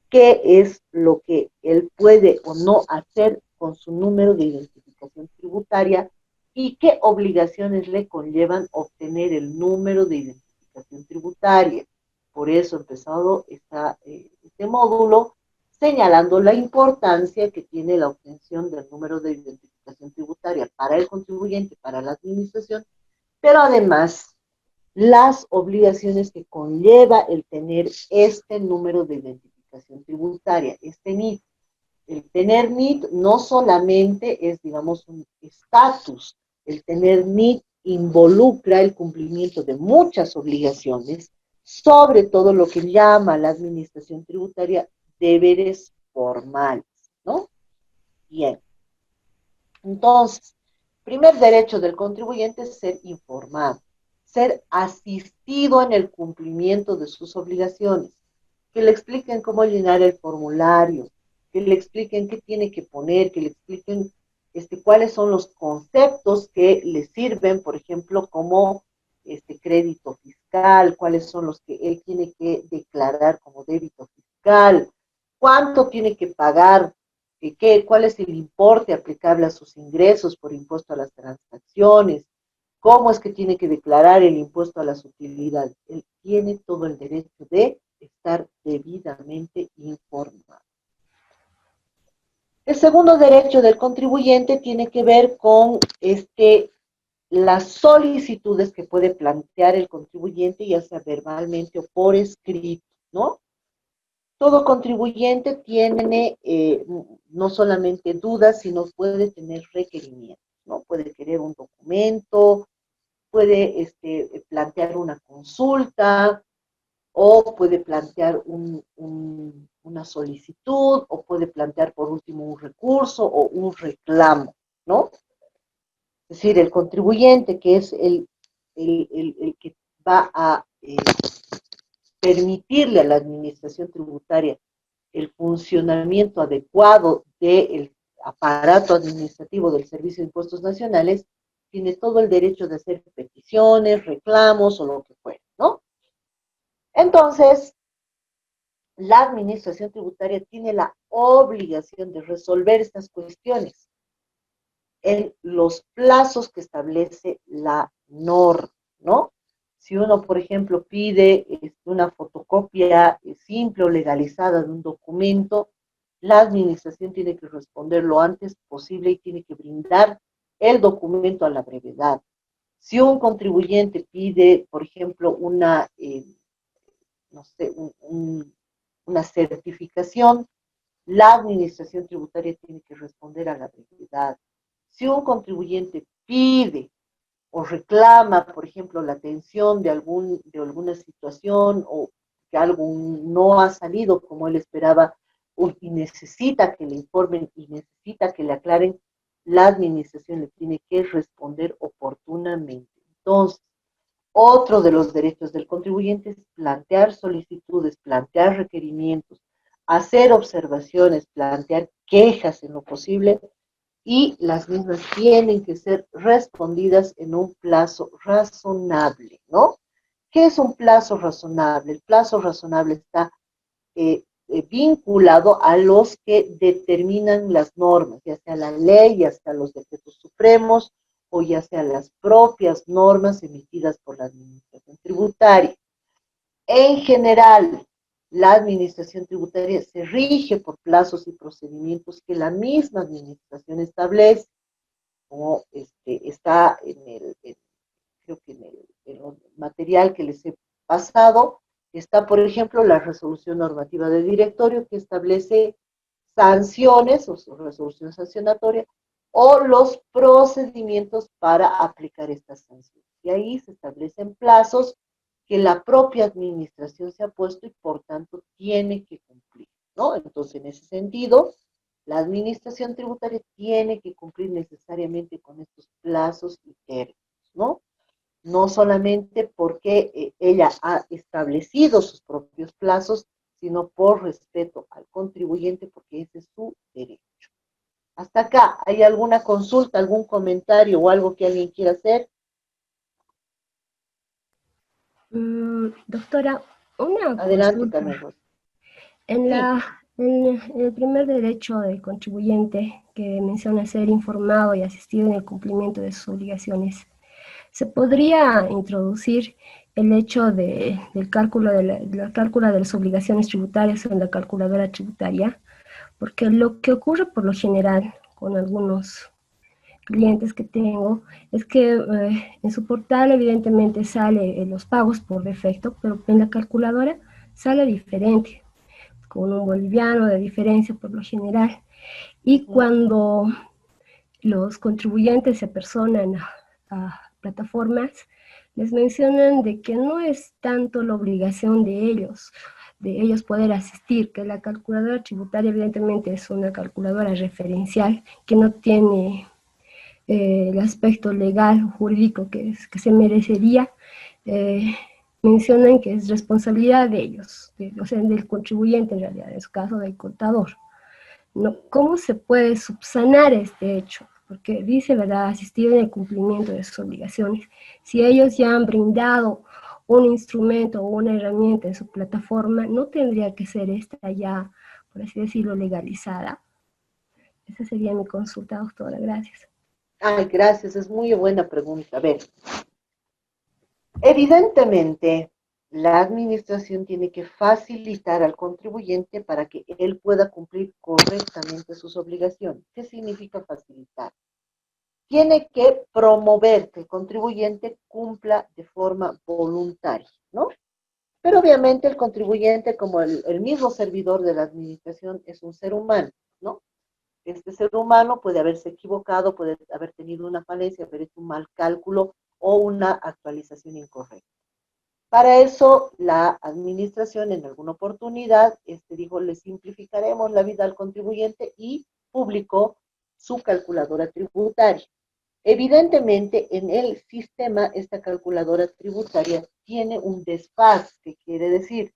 qué es lo que él puede o no hacer con su número de identificación tributaria y qué obligaciones le conllevan obtener el número de identificación tributaria. Por eso he empezado este módulo señalando la importancia que tiene la obtención del número de identificación tributaria para el contribuyente, para la administración, pero además las obligaciones que conlleva el tener este número de identificación tributaria, este NIT. El tener NIT no solamente es, digamos, un estatus, el tener NIT involucra el cumplimiento de muchas obligaciones, sobre todo lo que llama la administración tributaria deberes formales, ¿no? Bien. Entonces, primer derecho del contribuyente es ser informado, ser asistido en el cumplimiento de sus obligaciones, que le expliquen cómo llenar el formulario, que le expliquen qué tiene que poner, que le expliquen cuáles son los conceptos que le sirven, por ejemplo, como crédito fiscal, cuáles son los que él tiene que declarar como débito fiscal, cuánto tiene que pagar, cuál es el importe aplicable a sus ingresos por impuesto a las transacciones, cómo es que tiene que declarar el impuesto a las utilidades. Él tiene todo el derecho de estar debidamente informado. El segundo derecho del contribuyente tiene que ver con las solicitudes que puede plantear el contribuyente, ya sea verbalmente o por escrito, ¿no? Todo contribuyente tiene no solamente dudas, sino puede tener requerimientos, ¿no? Puede querer un documento, puede plantear una consulta, o puede plantear una solicitud, o puede plantear por último un recurso o un reclamo, ¿no? Es decir, el contribuyente, que es el que va a permitirle a la administración tributaria el funcionamiento adecuado del aparato administrativo del Servicio de Impuestos Nacionales, tiene todo el derecho de hacer peticiones, reclamos o lo que fuera, ¿no? Entonces, la administración tributaria tiene la obligación de resolver estas cuestiones en los plazos que establece la norma, ¿no? Si uno, por ejemplo, pide una fotocopia simple o legalizada de un documento, la administración tiene que responder lo antes posible y tiene que brindar el documento a la brevedad. Si un contribuyente pide, por ejemplo, una certificación, la administración tributaria tiene que responder a la brevedad. Si un contribuyente pide o reclama, por ejemplo, la atención de alguna situación o que algo no ha salido como él esperaba y necesita que le informen y necesita que le aclaren, la administración le tiene que responder oportunamente. Entonces, otro de los derechos del contribuyente es plantear solicitudes, plantear requerimientos, hacer observaciones, plantear quejas en lo posible, y las mismas tienen que ser respondidas en un plazo razonable, ¿no? ¿Qué es un plazo razonable? El plazo razonable está vinculado a los que determinan las normas, ya sea la ley, ya sea los decretos supremos, o ya sea las propias normas emitidas por la administración tributaria. En general, la administración tributaria se rige por plazos y procedimientos que la misma administración establece, como está creo que en el material que les he pasado, está, por ejemplo, la resolución normativa de directorio que establece sanciones o su resolución sancionatoria o los procedimientos para aplicar estas sanciones. Y ahí se establecen plazos que la propia administración se ha puesto y por tanto tiene que cumplir, ¿no? Entonces, en ese sentido, la administración tributaria tiene que cumplir necesariamente con estos plazos y términos, ¿no? No solamente porque ella ha establecido sus propios plazos, sino por respeto al contribuyente, porque ese es su derecho. Hasta acá, ¿hay alguna consulta, algún comentario o algo que alguien quiera hacer? Doctora, una Adelante, consulta. Carmen. En el primer derecho del contribuyente que menciona ser informado y asistido en el cumplimiento de sus obligaciones, ¿se podría introducir el hecho del cálculo de la cálcula de las obligaciones tributarias en la calculadora tributaria? Porque lo que ocurre por lo general con algunos clientes que tengo es que en su portal evidentemente sale los pagos por defecto, pero en la calculadora sale diferente, con un boliviano de diferencia por lo general. Y cuando los contribuyentes se apersonan a plataformas, les mencionan de que no es tanto la obligación de ellos poder asistir, que la calculadora tributaria evidentemente es una calculadora referencial que no tiene el aspecto legal o jurídico que se merecería. Mencionan que es responsabilidad de ellos, o sea, del contribuyente en realidad, en su caso del contador. ¿No? ¿Cómo se puede subsanar este hecho? Porque dice, ¿verdad?, asistir en el cumplimiento de sus obligaciones. Si ellos ya han brindado un instrumento o una herramienta en su plataforma, ¿no tendría que ser esta ya, por así decirlo, legalizada? Esa sería mi consulta, doctora. Gracias. Ay, gracias, es muy buena pregunta. A ver, evidentemente, la administración tiene que facilitar al contribuyente para que él pueda cumplir correctamente sus obligaciones. ¿Qué significa facilitar? Tiene que promover que el contribuyente cumpla de forma voluntaria, ¿no? Pero obviamente el contribuyente, como el mismo servidor de la administración, es un ser humano, ¿no? Este ser humano puede haberse equivocado, puede haber tenido una falencia, haber hecho un mal cálculo o una actualización incorrecta. Para eso, la administración en alguna oportunidad dijo, le simplificaremos la vida al contribuyente y publicó su calculadora tributaria. Evidentemente, en el sistema, esta calculadora tributaria tiene un desfase, que quiere decir,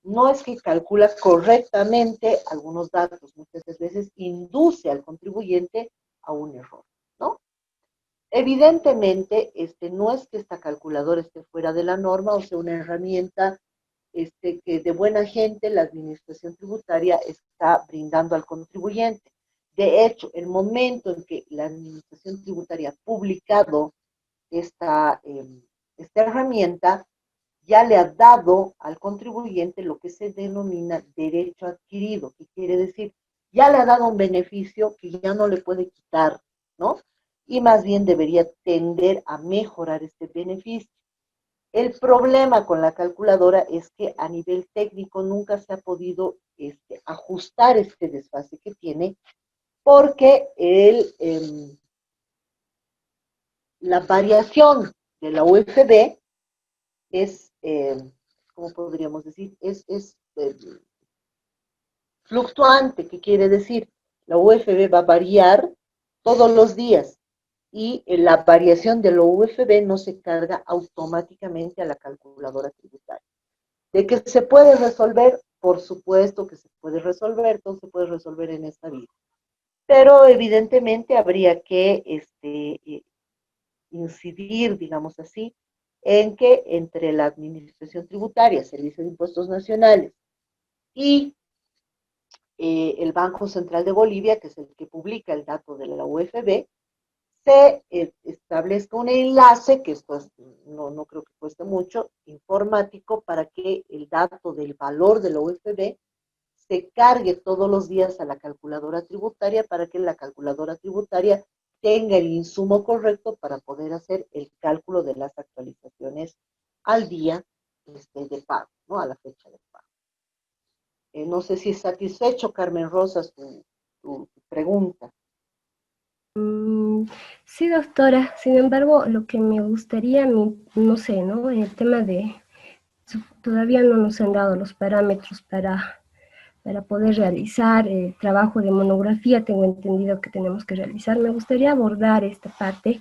no es que calcula correctamente algunos datos, muchas veces induce al contribuyente a un error, ¿no? Evidentemente, no es que esta calculadora esté fuera de la norma, o sea, una herramienta que de buena gente la administración tributaria está brindando al contribuyente. De hecho, el momento en que la administración tributaria ha publicado esta herramienta, ya le ha dado al contribuyente lo que se denomina derecho adquirido, que quiere decir, ya le ha dado un beneficio que ya no le puede quitar, ¿no? Y más bien debería tender a mejorar este beneficio. El problema con la calculadora es que a nivel técnico nunca se ha podido ajustar este desfase que tiene, porque la variación de la UFB es, ¿cómo podríamos decir? Es fluctuante, ¿qué quiere decir? La UFB va a variar todos los días y la variación de la UFB no se carga automáticamente a la calculadora tributaria. ¿De que se puede resolver? Por supuesto que se puede resolver, todo se puede resolver en esta vida. Pero evidentemente habría que incidir, digamos así, en que entre la Administración Tributaria, Servicio de Impuestos Nacionales y el Banco Central de Bolivia, que es el que publica el dato de la UFB, se establezca un enlace, que esto no creo que cueste mucho, informático, para que el dato del valor de la UFB se cargue todos los días a la calculadora tributaria, para que la calculadora tributaria tenga el insumo correcto para poder hacer el cálculo de las actualizaciones al día de pago, ¿no? A la fecha de pago. No sé si es satisfecho, Carmen Rosas, tu pregunta. Sí, doctora. Sin embargo, lo que me gustaría, no sé, ¿no? El tema de, todavía no nos han dado los parámetros para poder realizar el trabajo de monografía. Tengo entendido que tenemos que realizar. Me gustaría abordar esta parte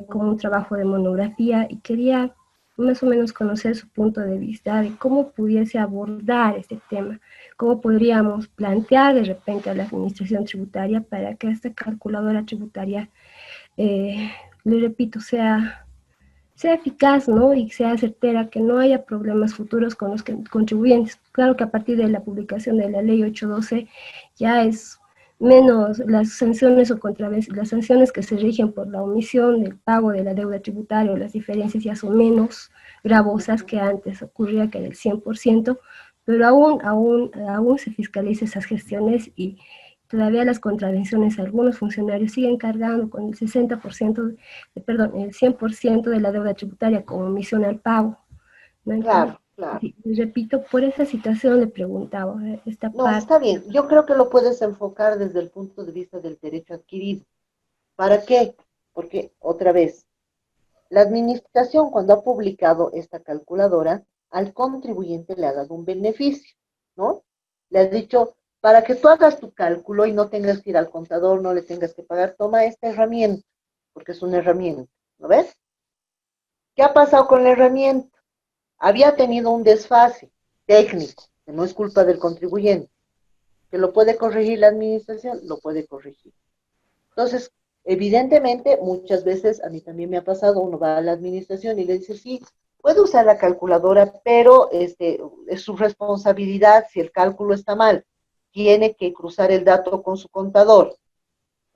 como un trabajo de monografía y quería más o menos conocer su punto de vista de cómo pudiese abordar este tema, cómo podríamos plantear de repente a la administración tributaria para que esta calculadora tributaria, le repito, sea eficaz, ¿no? Y sea certera, que no haya problemas futuros con los contribuyentes. Claro que a partir de la publicación de la ley 812 ya es menos las sanciones o las sanciones que se rigen por la omisión del pago de la deuda tributaria o las diferencias ya son menos gravosas que antes ocurría, que era el 100%, pero aún se fiscaliza esas gestiones y todavía las contravenciones a algunos funcionarios siguen cargando con el 60%, el 100% de la deuda tributaria como omisión al pago, ¿no? Entonces, Claro. repito, por esa situación le preguntaba esta No, parte. está bien. Yo creo que lo puedes enfocar desde el punto de vista del derecho adquirido. ¿Para qué? Porque, otra vez, la administración, cuando ha publicado esta calculadora, al contribuyente le ha dado un beneficio, ¿no? Le ha dicho, para que tú hagas tu cálculo y no tengas que ir al contador, no le tengas que pagar, toma esta herramienta, porque es una herramienta, ¿no ves? ¿Qué ha pasado con la herramienta? Había tenido un desfase técnico, que no es culpa del contribuyente, que lo puede corregir la administración, lo puede corregir. Entonces, evidentemente, muchas veces, a mí también me ha pasado, uno va a la administración y le dice, sí, puede usar la calculadora, pero es su responsabilidad si el cálculo está mal. Tiene que cruzar el dato con su contador.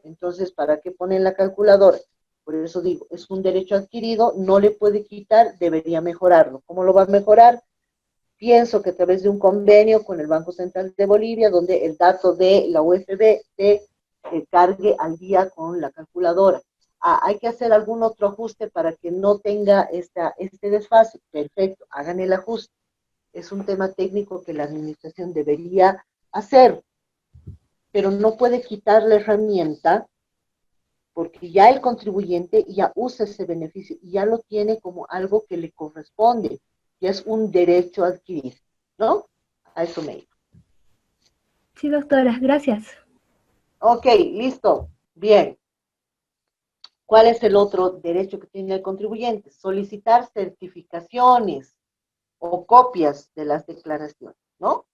Entonces, ¿para qué ponen la calculadora? Por eso digo, es un derecho adquirido, no le puede quitar, debería mejorarlo. ¿Cómo lo va a mejorar? Pienso que a través de un convenio con el Banco Central de Bolivia, donde el dato de la UFB se cargue al día con la calculadora. Hay que hacer algún otro ajuste para que no tenga este desfase. Perfecto, hagan el ajuste. Es un tema técnico que la administración debería hacer, pero no puede quitar la herramienta porque ya el contribuyente ya usa ese beneficio y ya lo tiene como algo que le corresponde, y es un derecho adquirido, ¿no? A eso me digo. Sí, doctora, gracias. Ok, listo, bien. ¿Cuál es el otro derecho que tiene el contribuyente? Solicitar certificaciones o copias de las declaraciones, ¿no?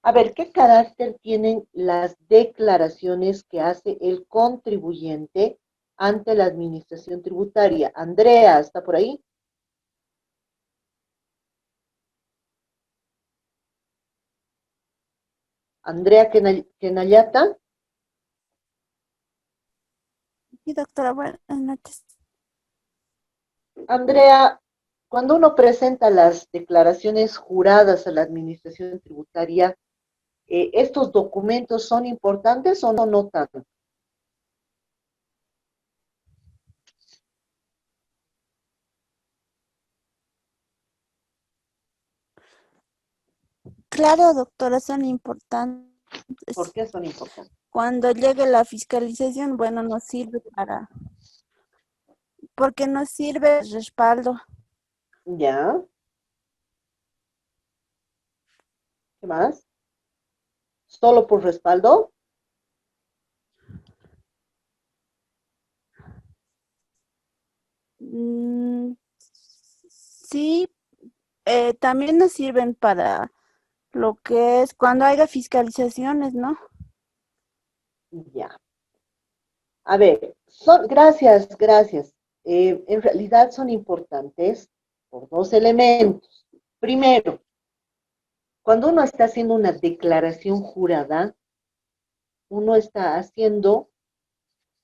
A ver, ¿qué carácter tienen las declaraciones que hace el contribuyente ante la administración tributaria? Andrea, ¿está por ahí? Andrea Kenayata. Sí, doctora, buenas noches. Andrea, cuando uno presenta las declaraciones juradas a la administración tributaria, ¿estos documentos son importantes o no tanto? Claro, doctora, son importantes. ¿Por qué son importantes? Cuando llegue la fiscalización, bueno, nos sirve porque nos sirve de respaldo. ¿Ya? ¿Qué más? ¿Solo por respaldo? Sí, también nos sirven para lo que es cuando haya fiscalizaciones, ¿no? Ya. A ver, gracias. En realidad son importantes por dos elementos. Primero, cuando uno está haciendo una declaración jurada, uno está haciendo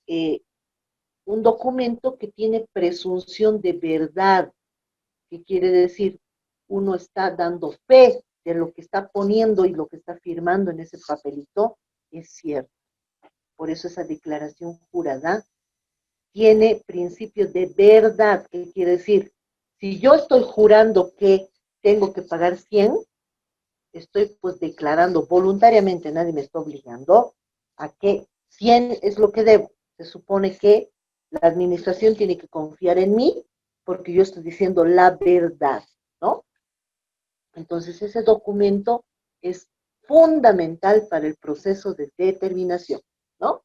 un documento que tiene presunción de verdad, que quiere decir, uno está dando fe de lo que está poniendo y lo que está firmando en ese papelito es cierto. Por eso esa declaración jurada tiene principio de verdad, que quiere decir, si yo estoy jurando que tengo que pagar 100, estoy pues declarando voluntariamente, nadie me está obligando a que 100 es lo que debo. Se supone que la administración tiene que confiar en mí porque yo estoy diciendo la verdad, ¿no? Entonces ese documento es fundamental para el proceso de determinación, ¿no?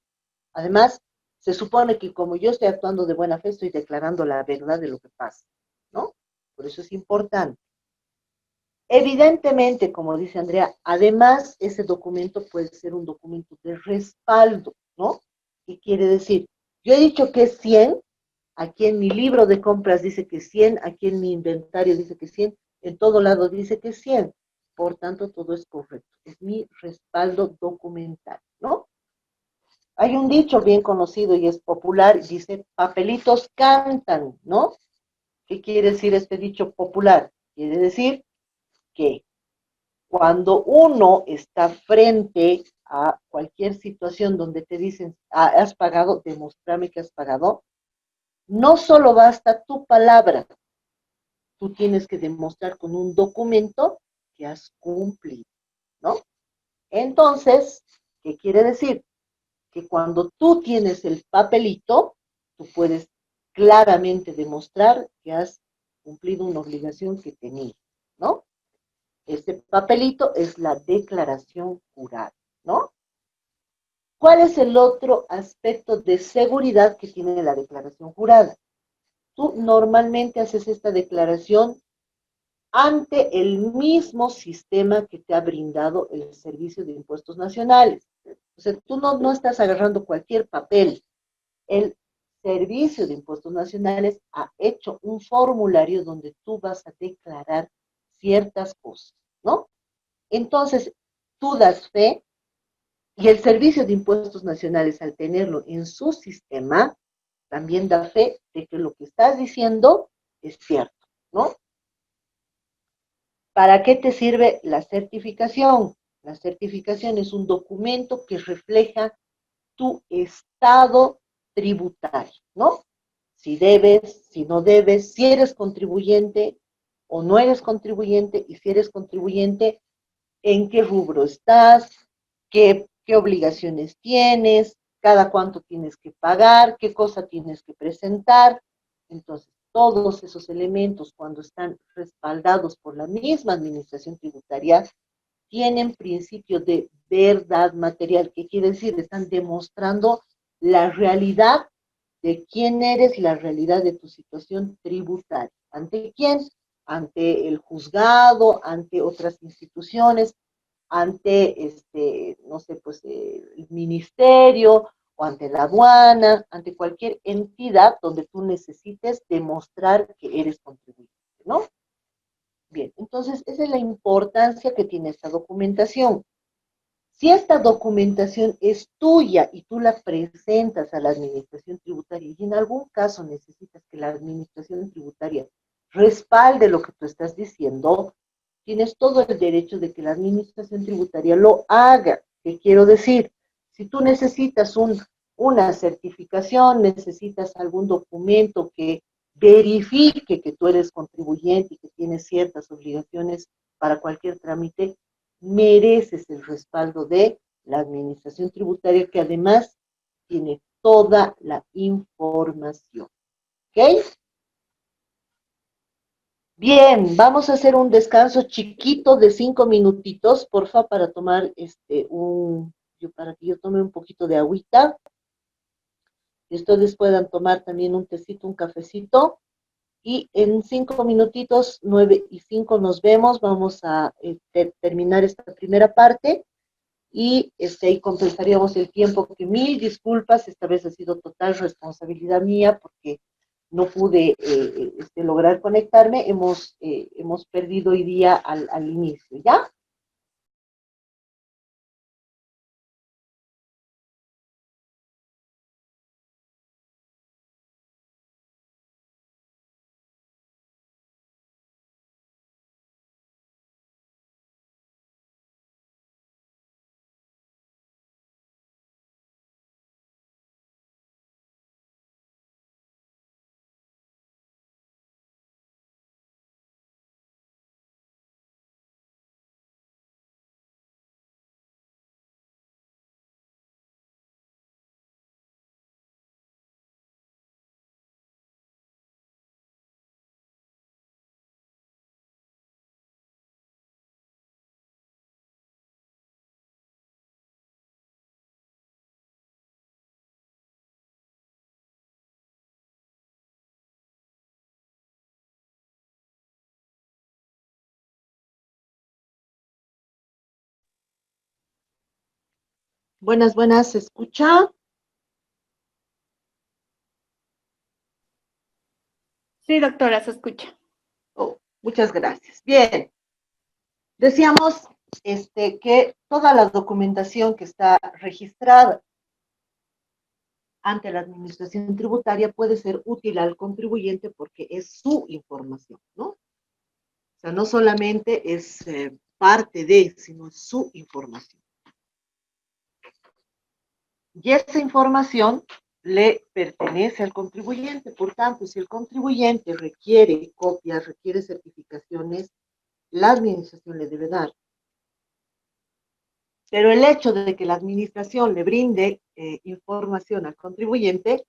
Además, se supone que como yo estoy actuando de buena fe, estoy declarando la verdad de lo que pasa, ¿no? Por eso es importante. Evidentemente, como dice Andrea, además ese documento puede ser un documento de respaldo, ¿no? ¿Qué quiere decir? Yo he dicho que es 100, aquí en mi libro de compras dice que es 100, aquí en mi inventario dice que es 100, en todo lado dice que es 100, por tanto todo es correcto, es mi respaldo documental, ¿no? Hay un dicho bien conocido y es popular, dice, papelitos cantan, ¿no? ¿Qué quiere decir este dicho popular? Quiere decir que cuando uno está frente a cualquier situación donde te dicen, has pagado, demostrame que has pagado, no solo basta tu palabra, tú tienes que demostrar con un documento que has cumplido, ¿no? Entonces, ¿qué quiere decir? Que cuando tú tienes el papelito, tú puedes claramente demostrar que has cumplido una obligación que tenías, ¿no? Este papelito es la declaración jurada, ¿no? ¿Cuál es el otro aspecto de seguridad que tiene la declaración jurada? Tú normalmente haces esta declaración ante el mismo sistema que te ha brindado el Servicio de Impuestos Nacionales. O sea, tú no estás agarrando cualquier papel. El Servicio de Impuestos Nacionales ha hecho un formulario donde tú vas a declarar ciertas cosas, ¿no? Entonces, tú das fe y el Servicio de Impuestos Nacionales, al tenerlo en su sistema, también da fe de que lo que estás diciendo es cierto, ¿no? ¿Para qué te sirve la certificación? La certificación es un documento que refleja tu estado tributario, ¿no? Si debes, si no debes, si eres contribuyente o no eres contribuyente, y si eres contribuyente, en qué rubro estás, qué obligaciones tienes, cada cuánto tienes que pagar, qué cosa tienes que presentar. Entonces, todos esos elementos, cuando están respaldados por la misma administración tributaria, tienen principio de verdad material. ¿Qué quiere decir? Están demostrando la realidad de quién eres, la realidad de tu situación tributaria. ¿Ante quién? Ante el juzgado, ante otras instituciones, ante, no sé, pues el ministerio o ante la aduana, ante cualquier entidad donde tú necesites demostrar que eres contribuyente, ¿no? Bien, entonces esa es la importancia que tiene esta documentación. Si esta documentación es tuya y tú la presentas a la administración tributaria y en algún caso necesitas que la administración tributaria respalde lo que tú estás diciendo, tienes todo el derecho de que la administración tributaria lo haga. ¿Qué quiero decir? Si tú necesitas una certificación, necesitas algún documento que verifique que tú eres contribuyente y que tienes ciertas obligaciones para cualquier trámite, mereces el respaldo de la administración tributaria, que además tiene toda la información. ¿Ok? Bien, vamos a hacer un descanso chiquito de 5 minutitos, porfa, para tomar para que yo tome un poquito de agüita. Y ustedes puedan tomar también un tecito, un cafecito. Y en 5 minutitos, 9:05, nos vemos. Vamos a terminar esta primera parte. Y ahí compensaríamos el tiempo, que mil disculpas, esta vez ha sido total responsabilidad mía, porque no pude lograr conectarme. Hemos perdido hoy día al inicio, ¿ya? Buenas, buenas, ¿se escucha? Sí, doctora, se escucha. Oh, muchas gracias. Bien, decíamos que toda la documentación que está registrada ante la administración tributaria puede ser útil al contribuyente porque es su información, ¿no? O sea, no solamente es parte de, sino es su información. Y esa información le pertenece al contribuyente. Por tanto, si el contribuyente requiere copias, requiere certificaciones, la administración le debe dar. Pero el hecho de que la administración le brinde información al contribuyente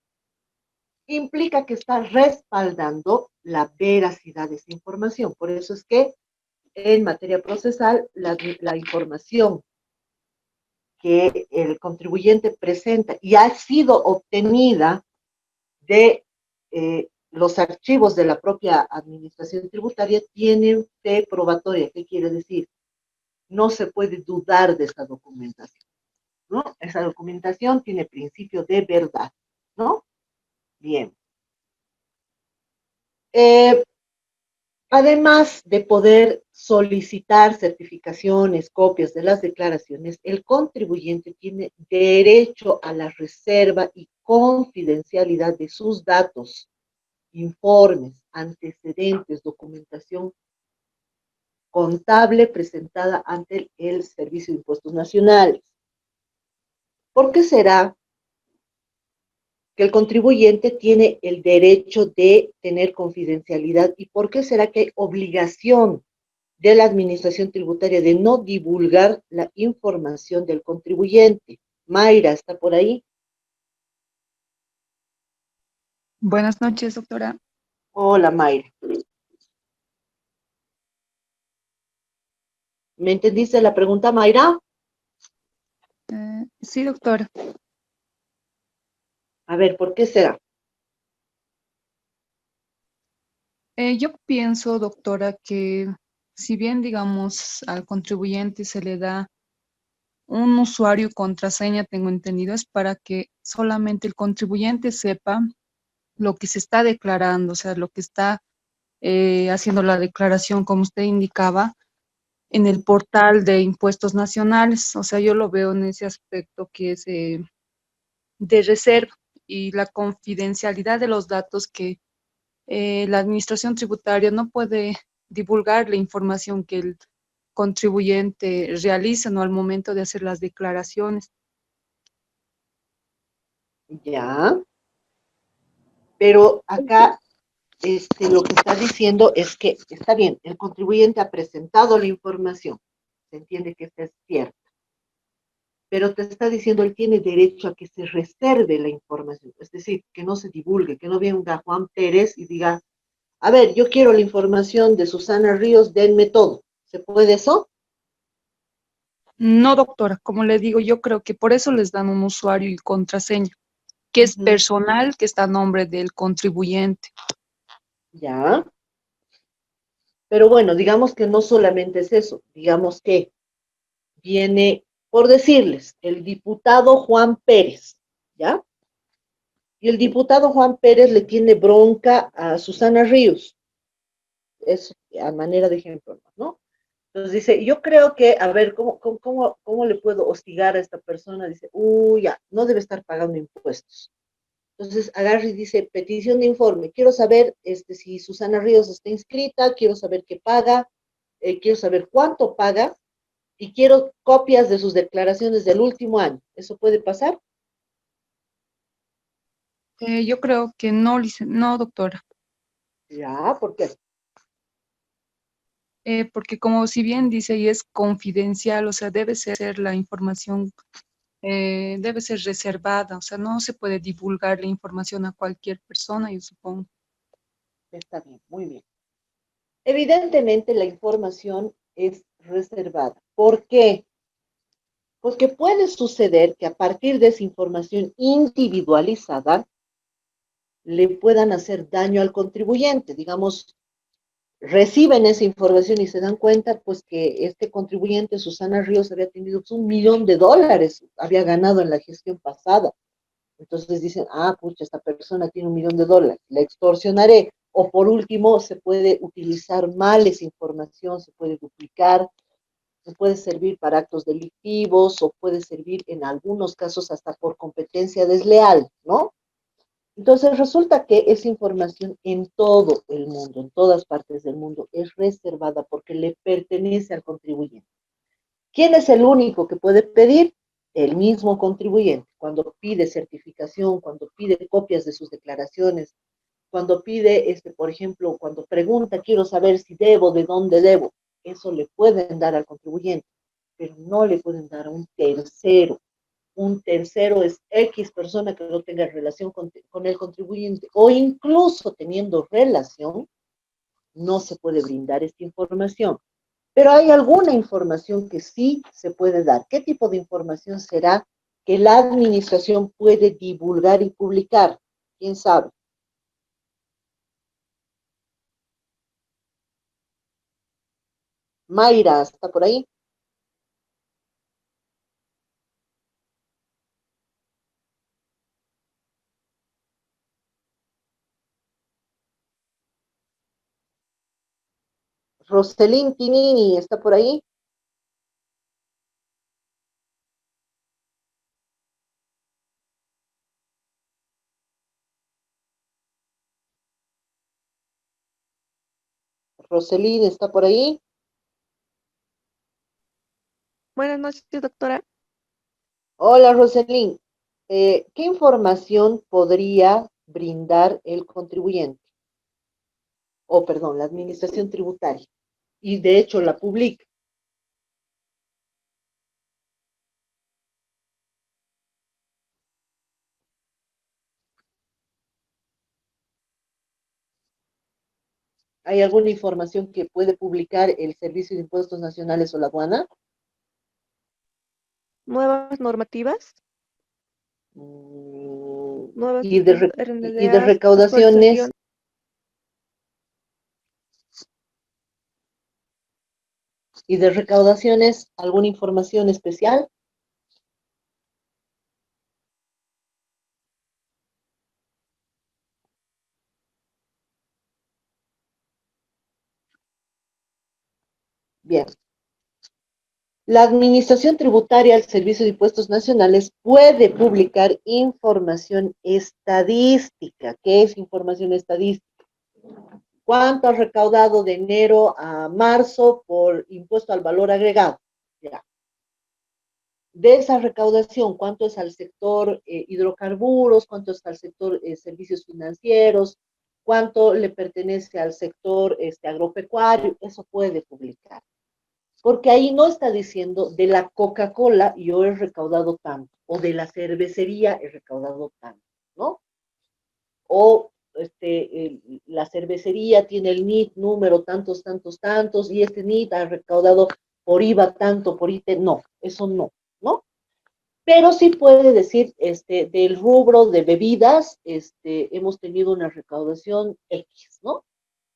implica que está respaldando la veracidad de esa información. Por eso es que en materia procesal la información que el contribuyente presenta y ha sido obtenida de los archivos de la propia administración tributaria tienen fe probatoria. ¿Qué quiere decir? No se puede dudar de esa documentación, ¿no? Esa documentación tiene principio de verdad, ¿no? Bien. Además de poder solicitar certificaciones, copias de las declaraciones, el contribuyente tiene derecho a la reserva y confidencialidad de sus datos, informes, antecedentes, documentación contable presentada ante el Servicio de Impuestos Nacionales. ¿Por qué será que el contribuyente tiene el derecho de tener confidencialidad y por qué será que hay obligación de la administración tributaria de no divulgar la información del contribuyente? Mayra, ¿está por ahí? Buenas noches, doctora. Hola, Mayra. ¿Me entendiste la pregunta, Mayra? Sí, doctora. A ver, ¿por qué será? Yo pienso, doctora, que si bien, digamos, al contribuyente se le da un usuario y contraseña, tengo entendido, es para que solamente el contribuyente sepa lo que se está declarando, o sea, lo que está haciendo la declaración, como usted indicaba, en el portal de impuestos nacionales. O sea, yo lo veo en ese aspecto que es de reserva y la confidencialidad de los datos que la administración tributaria no puede divulgar la información que el contribuyente realiza, ¿no? Al momento de hacer las declaraciones. Ya, pero acá lo que está diciendo es que está bien, el contribuyente ha presentado la información, se entiende que esta es cierta, pero te está diciendo él tiene derecho a que se reserve la información, es decir, que no se divulgue, que no venga Juan Pérez y diga, a ver, yo quiero la información de Susana Ríos, denme todo. ¿Se puede eso? No, doctora, como le digo, yo creo que por eso les dan un usuario y contraseña, que es personal, que está a nombre del contribuyente. Ya. Pero bueno, digamos que no solamente es eso, digamos que viene, por decirles, el diputado Juan Pérez, ¿ya? Y el diputado Juan Pérez le tiene bronca a Susana Ríos, es a manera de ejemplo, ¿no? Entonces dice, yo creo que, a ver, ¿cómo le puedo hostigar a esta persona? Dice, uy, ya, no debe estar pagando impuestos. Entonces agarra y dice, petición de informe, quiero saber si Susana Ríos está inscrita, quiero saber qué paga, quiero saber cuánto paga y quiero copias de sus declaraciones del último año. ¿Eso puede pasar? Yo creo que no, no, doctora. Ya, ¿por qué? Porque como si bien dice y es confidencial, o sea, debe ser la información, debe ser reservada, o sea, no se puede divulgar la información a cualquier persona, yo supongo. Está bien, muy bien. Evidentemente la información es reservada. ¿Por qué? Porque puede suceder que a partir de esa información individualizada le puedan hacer daño al contribuyente. Digamos, reciben esa información y se dan cuenta, pues, que este contribuyente, Susana Ríos, había tenido $1.000.000, había ganado en la gestión pasada. Entonces dicen, pucha, esta persona tiene $1.000.000, la extorsionaré. O por último, se puede utilizar mal esa información, se puede duplicar, se puede servir para actos delictivos o puede servir en algunos casos hasta por competencia desleal, ¿no? Entonces resulta que esa información en todo el mundo, en todas partes del mundo, es reservada porque le pertenece al contribuyente. ¿Quién es el único que puede pedir? El mismo contribuyente. Cuando pide certificación, cuando pide copias de sus declaraciones, cuando pide, por ejemplo, cuando pregunta, quiero saber si debo, de dónde debo, eso le pueden dar al contribuyente, pero no le pueden dar a un tercero. Un tercero es X persona que no tenga relación con el contribuyente o incluso teniendo relación, no se puede brindar esta información. Pero hay alguna información que sí se puede dar. ¿Qué tipo de información será que la administración puede divulgar y publicar? ¿Quién sabe? Mayra, ¿está por ahí? Roselín Tinini, ¿está por ahí? Roselín, ¿está por ahí? Buenas noches, doctora. Hola, Roselín. ¿Qué información podría brindar el contribuyente? O, perdón, la administración tributaria. Y de hecho la publica. ¿Hay alguna información que puede publicar el Servicio de Impuestos Nacionales o la aduana? Nuevas normativas, nuevas Y de RNDAs, recaudaciones. actualización. ¿Y de recaudaciones alguna información especial? Bien. La Administración Tributaria al Servicio de Impuestos Nacionales puede publicar información estadística. ¿Qué es información estadística? ¿Cuánto ha recaudado de enero a marzo por impuesto al valor agregado? Ya. De esa recaudación, ¿cuánto es al sector hidrocarburos? ¿Cuánto es al sector servicios financieros? ¿Cuánto le pertenece al sector agropecuario? Eso puede publicar. Porque ahí no está diciendo de la Coca-Cola yo he recaudado tanto, o de la cervecería he recaudado tanto, ¿no? O la cervecería tiene el NIT número tantos, tantos, tantos, y este NIT ha recaudado por IVA tanto, por ITE, no, eso no, ¿no? Pero sí puede decir, del rubro de bebidas, hemos tenido una recaudación X, ¿no?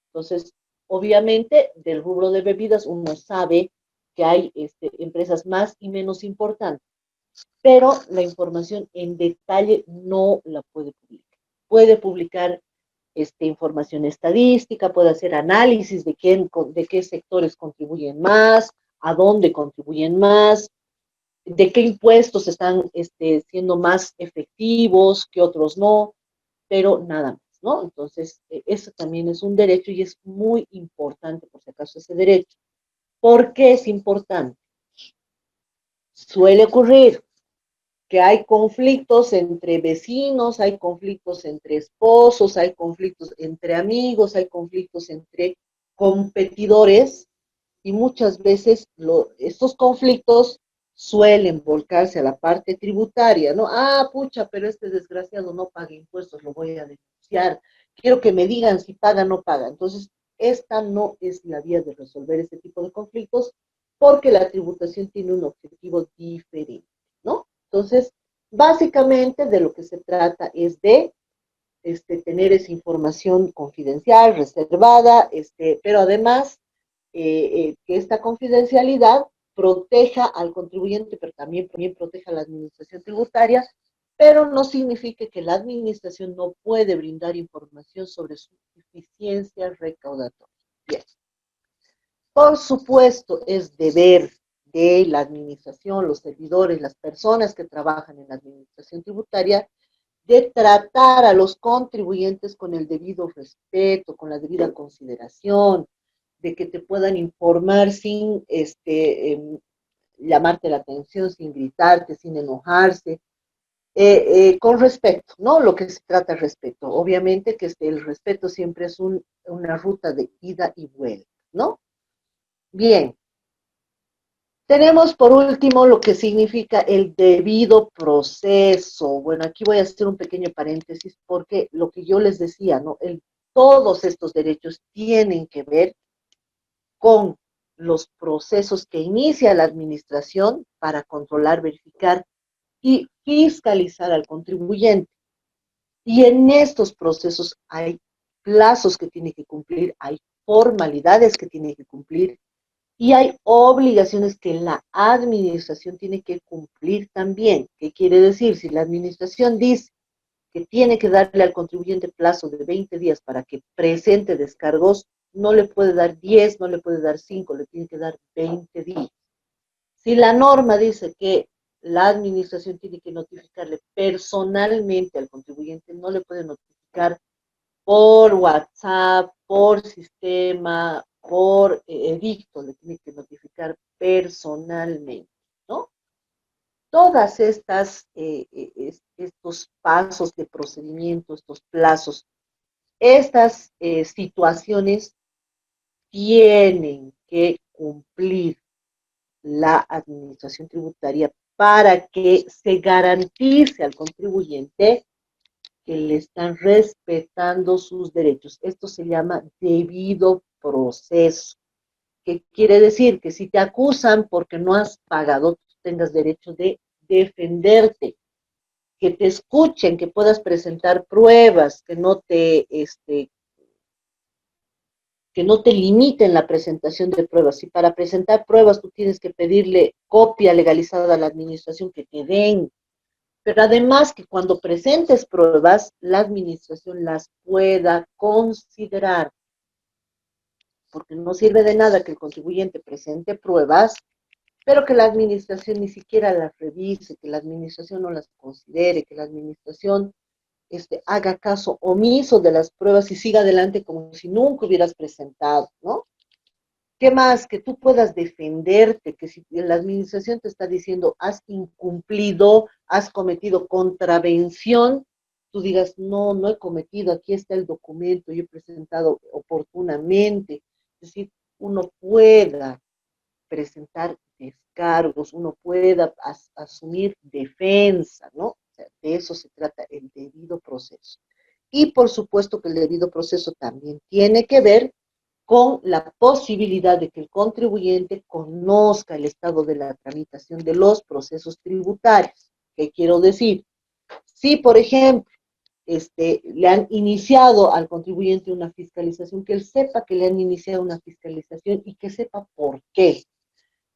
Entonces, obviamente, del rubro de bebidas uno sabe que hay empresas más y menos importantes, pero la información en detalle no la puede publicar. Puede publicar información estadística, puede hacer análisis de qué sectores contribuyen más, a dónde contribuyen más, de qué impuestos están siendo más efectivos, que otros no, pero nada más, ¿no? Entonces, eso también es un derecho y es muy importante, por si acaso, ese derecho. ¿Por qué es importante? Suele ocurrir que hay conflictos entre vecinos, hay conflictos entre esposos, hay conflictos entre amigos, hay conflictos entre competidores, y muchas veces estos conflictos suelen volcarse a la parte tributaria, ¿no? Ah, pucha, pero este desgraciado no paga impuestos, lo voy a denunciar. Quiero que me digan si paga o no paga. Entonces, esta no es la vía de resolver este tipo de conflictos, porque la tributación tiene un objetivo diferente, ¿no? Entonces, básicamente de lo que se trata es de tener esa información confidencial, reservada, pero además que esta confidencialidad proteja al contribuyente, pero también proteja a la administración tributaria, pero no significa que la administración no puede brindar información sobre su eficiencia recaudatoria. Bien. Por supuesto, es deber de la administración, los servidores, las personas que trabajan en la administración tributaria, de tratar a los contribuyentes con el debido respeto, con la debida consideración, de que te puedan informar sin llamarte la atención, sin gritarte, sin enojarse, con respeto, ¿no? Lo que se trata es respeto. Obviamente que el respeto siempre es una ruta de ida y vuelta, ¿no? Bien. Tenemos por último lo que significa el debido proceso. Bueno, aquí voy a hacer un pequeño paréntesis porque lo que yo les decía, ¿no? Todos estos derechos tienen que ver con los procesos que inicia la administración para controlar, verificar y fiscalizar al contribuyente. Y en estos procesos hay plazos que tiene que cumplir, hay formalidades que tiene que cumplir y hay obligaciones que la administración tiene que cumplir también. ¿Qué quiere decir? Si la administración dice que tiene que darle al contribuyente plazo de 20 días para que presente descargos, no le puede dar 10, no le puede dar 5, le tiene que dar 20 días. Si la norma dice que la administración tiene que notificarle personalmente al contribuyente, no le puede notificar por WhatsApp, por sistema, por edicto, le tiene que notificar personalmente, ¿no? Todas estos pasos de procedimiento, estos plazos, estas situaciones tienen que cumplir la administración tributaria para que se garantice al contribuyente que le están respetando sus derechos. Esto se llama debido proceso. ¿Qué quiere decir? Que si te acusan porque no has pagado, tú tengas derecho de defenderte, que te escuchen, que puedas presentar pruebas, que no te limiten la presentación de pruebas. Si para presentar pruebas tú tienes que pedirle copia legalizada a la administración que te den, pero además que cuando presentes pruebas, la administración las pueda considerar, porque no sirve de nada que el contribuyente presente pruebas, pero que la administración ni siquiera las revise, que la administración no las considere, que la administración haga caso omiso de las pruebas y siga adelante como si nunca hubieras presentado, ¿no? ¿Qué más? Que tú puedas defenderte, que si la administración te está diciendo has incumplido, has cometido contravención, tú digas, no, no he cometido, aquí está el documento, yo he presentado oportunamente. Es decir, uno pueda presentar descargos, uno pueda asumir defensa, ¿no? O sea, de eso se trata el debido proceso. Y por supuesto que el debido proceso también tiene que ver con la posibilidad de que el contribuyente conozca el estado de la tramitación de los procesos tributarios. ¿Qué quiero decir? Si, por ejemplo, le han iniciado al contribuyente una fiscalización, que él sepa que le han iniciado una fiscalización y que sepa por qué.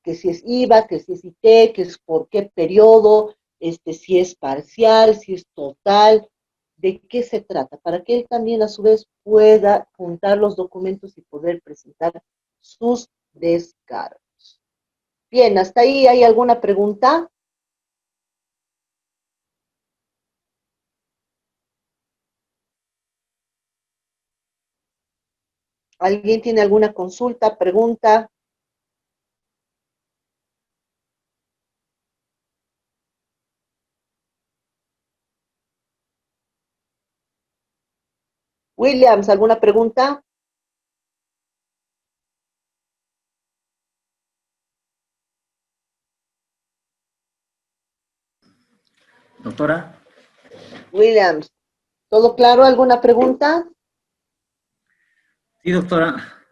Que si es IVA, que si es IT, que es por qué periodo, si es parcial, si es total, de qué se trata, para que él también a su vez pueda juntar los documentos y poder presentar sus descargos. Bien, hasta ahí hay alguna pregunta. ¿Alguien tiene alguna consulta, pregunta? Williams, ¿alguna pregunta? Doctora. Williams, ¿todo claro? ¿Alguna pregunta? Sí, doctora.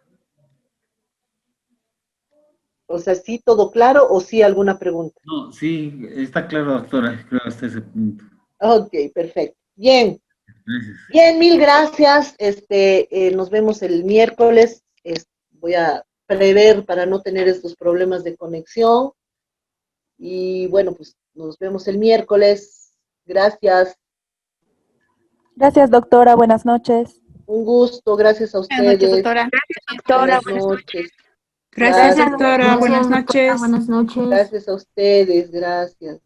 O sea, ¿sí todo claro o sí alguna pregunta? No, sí, está claro, doctora, creo hasta ese punto. Ok, perfecto. Bien. Gracias. Bien, mil gracias. Nos vemos el miércoles. Voy a prever para no tener estos problemas de conexión. Y bueno, pues nos vemos el miércoles. Gracias. Gracias, doctora. Buenas noches. Un gusto. Gracias a Buenas noches, ustedes. doctora. Doctora, Buenas noches. Gracias, Gracias. doctora. Buenas noches. Buenas noches. Gracias a ustedes. Gracias.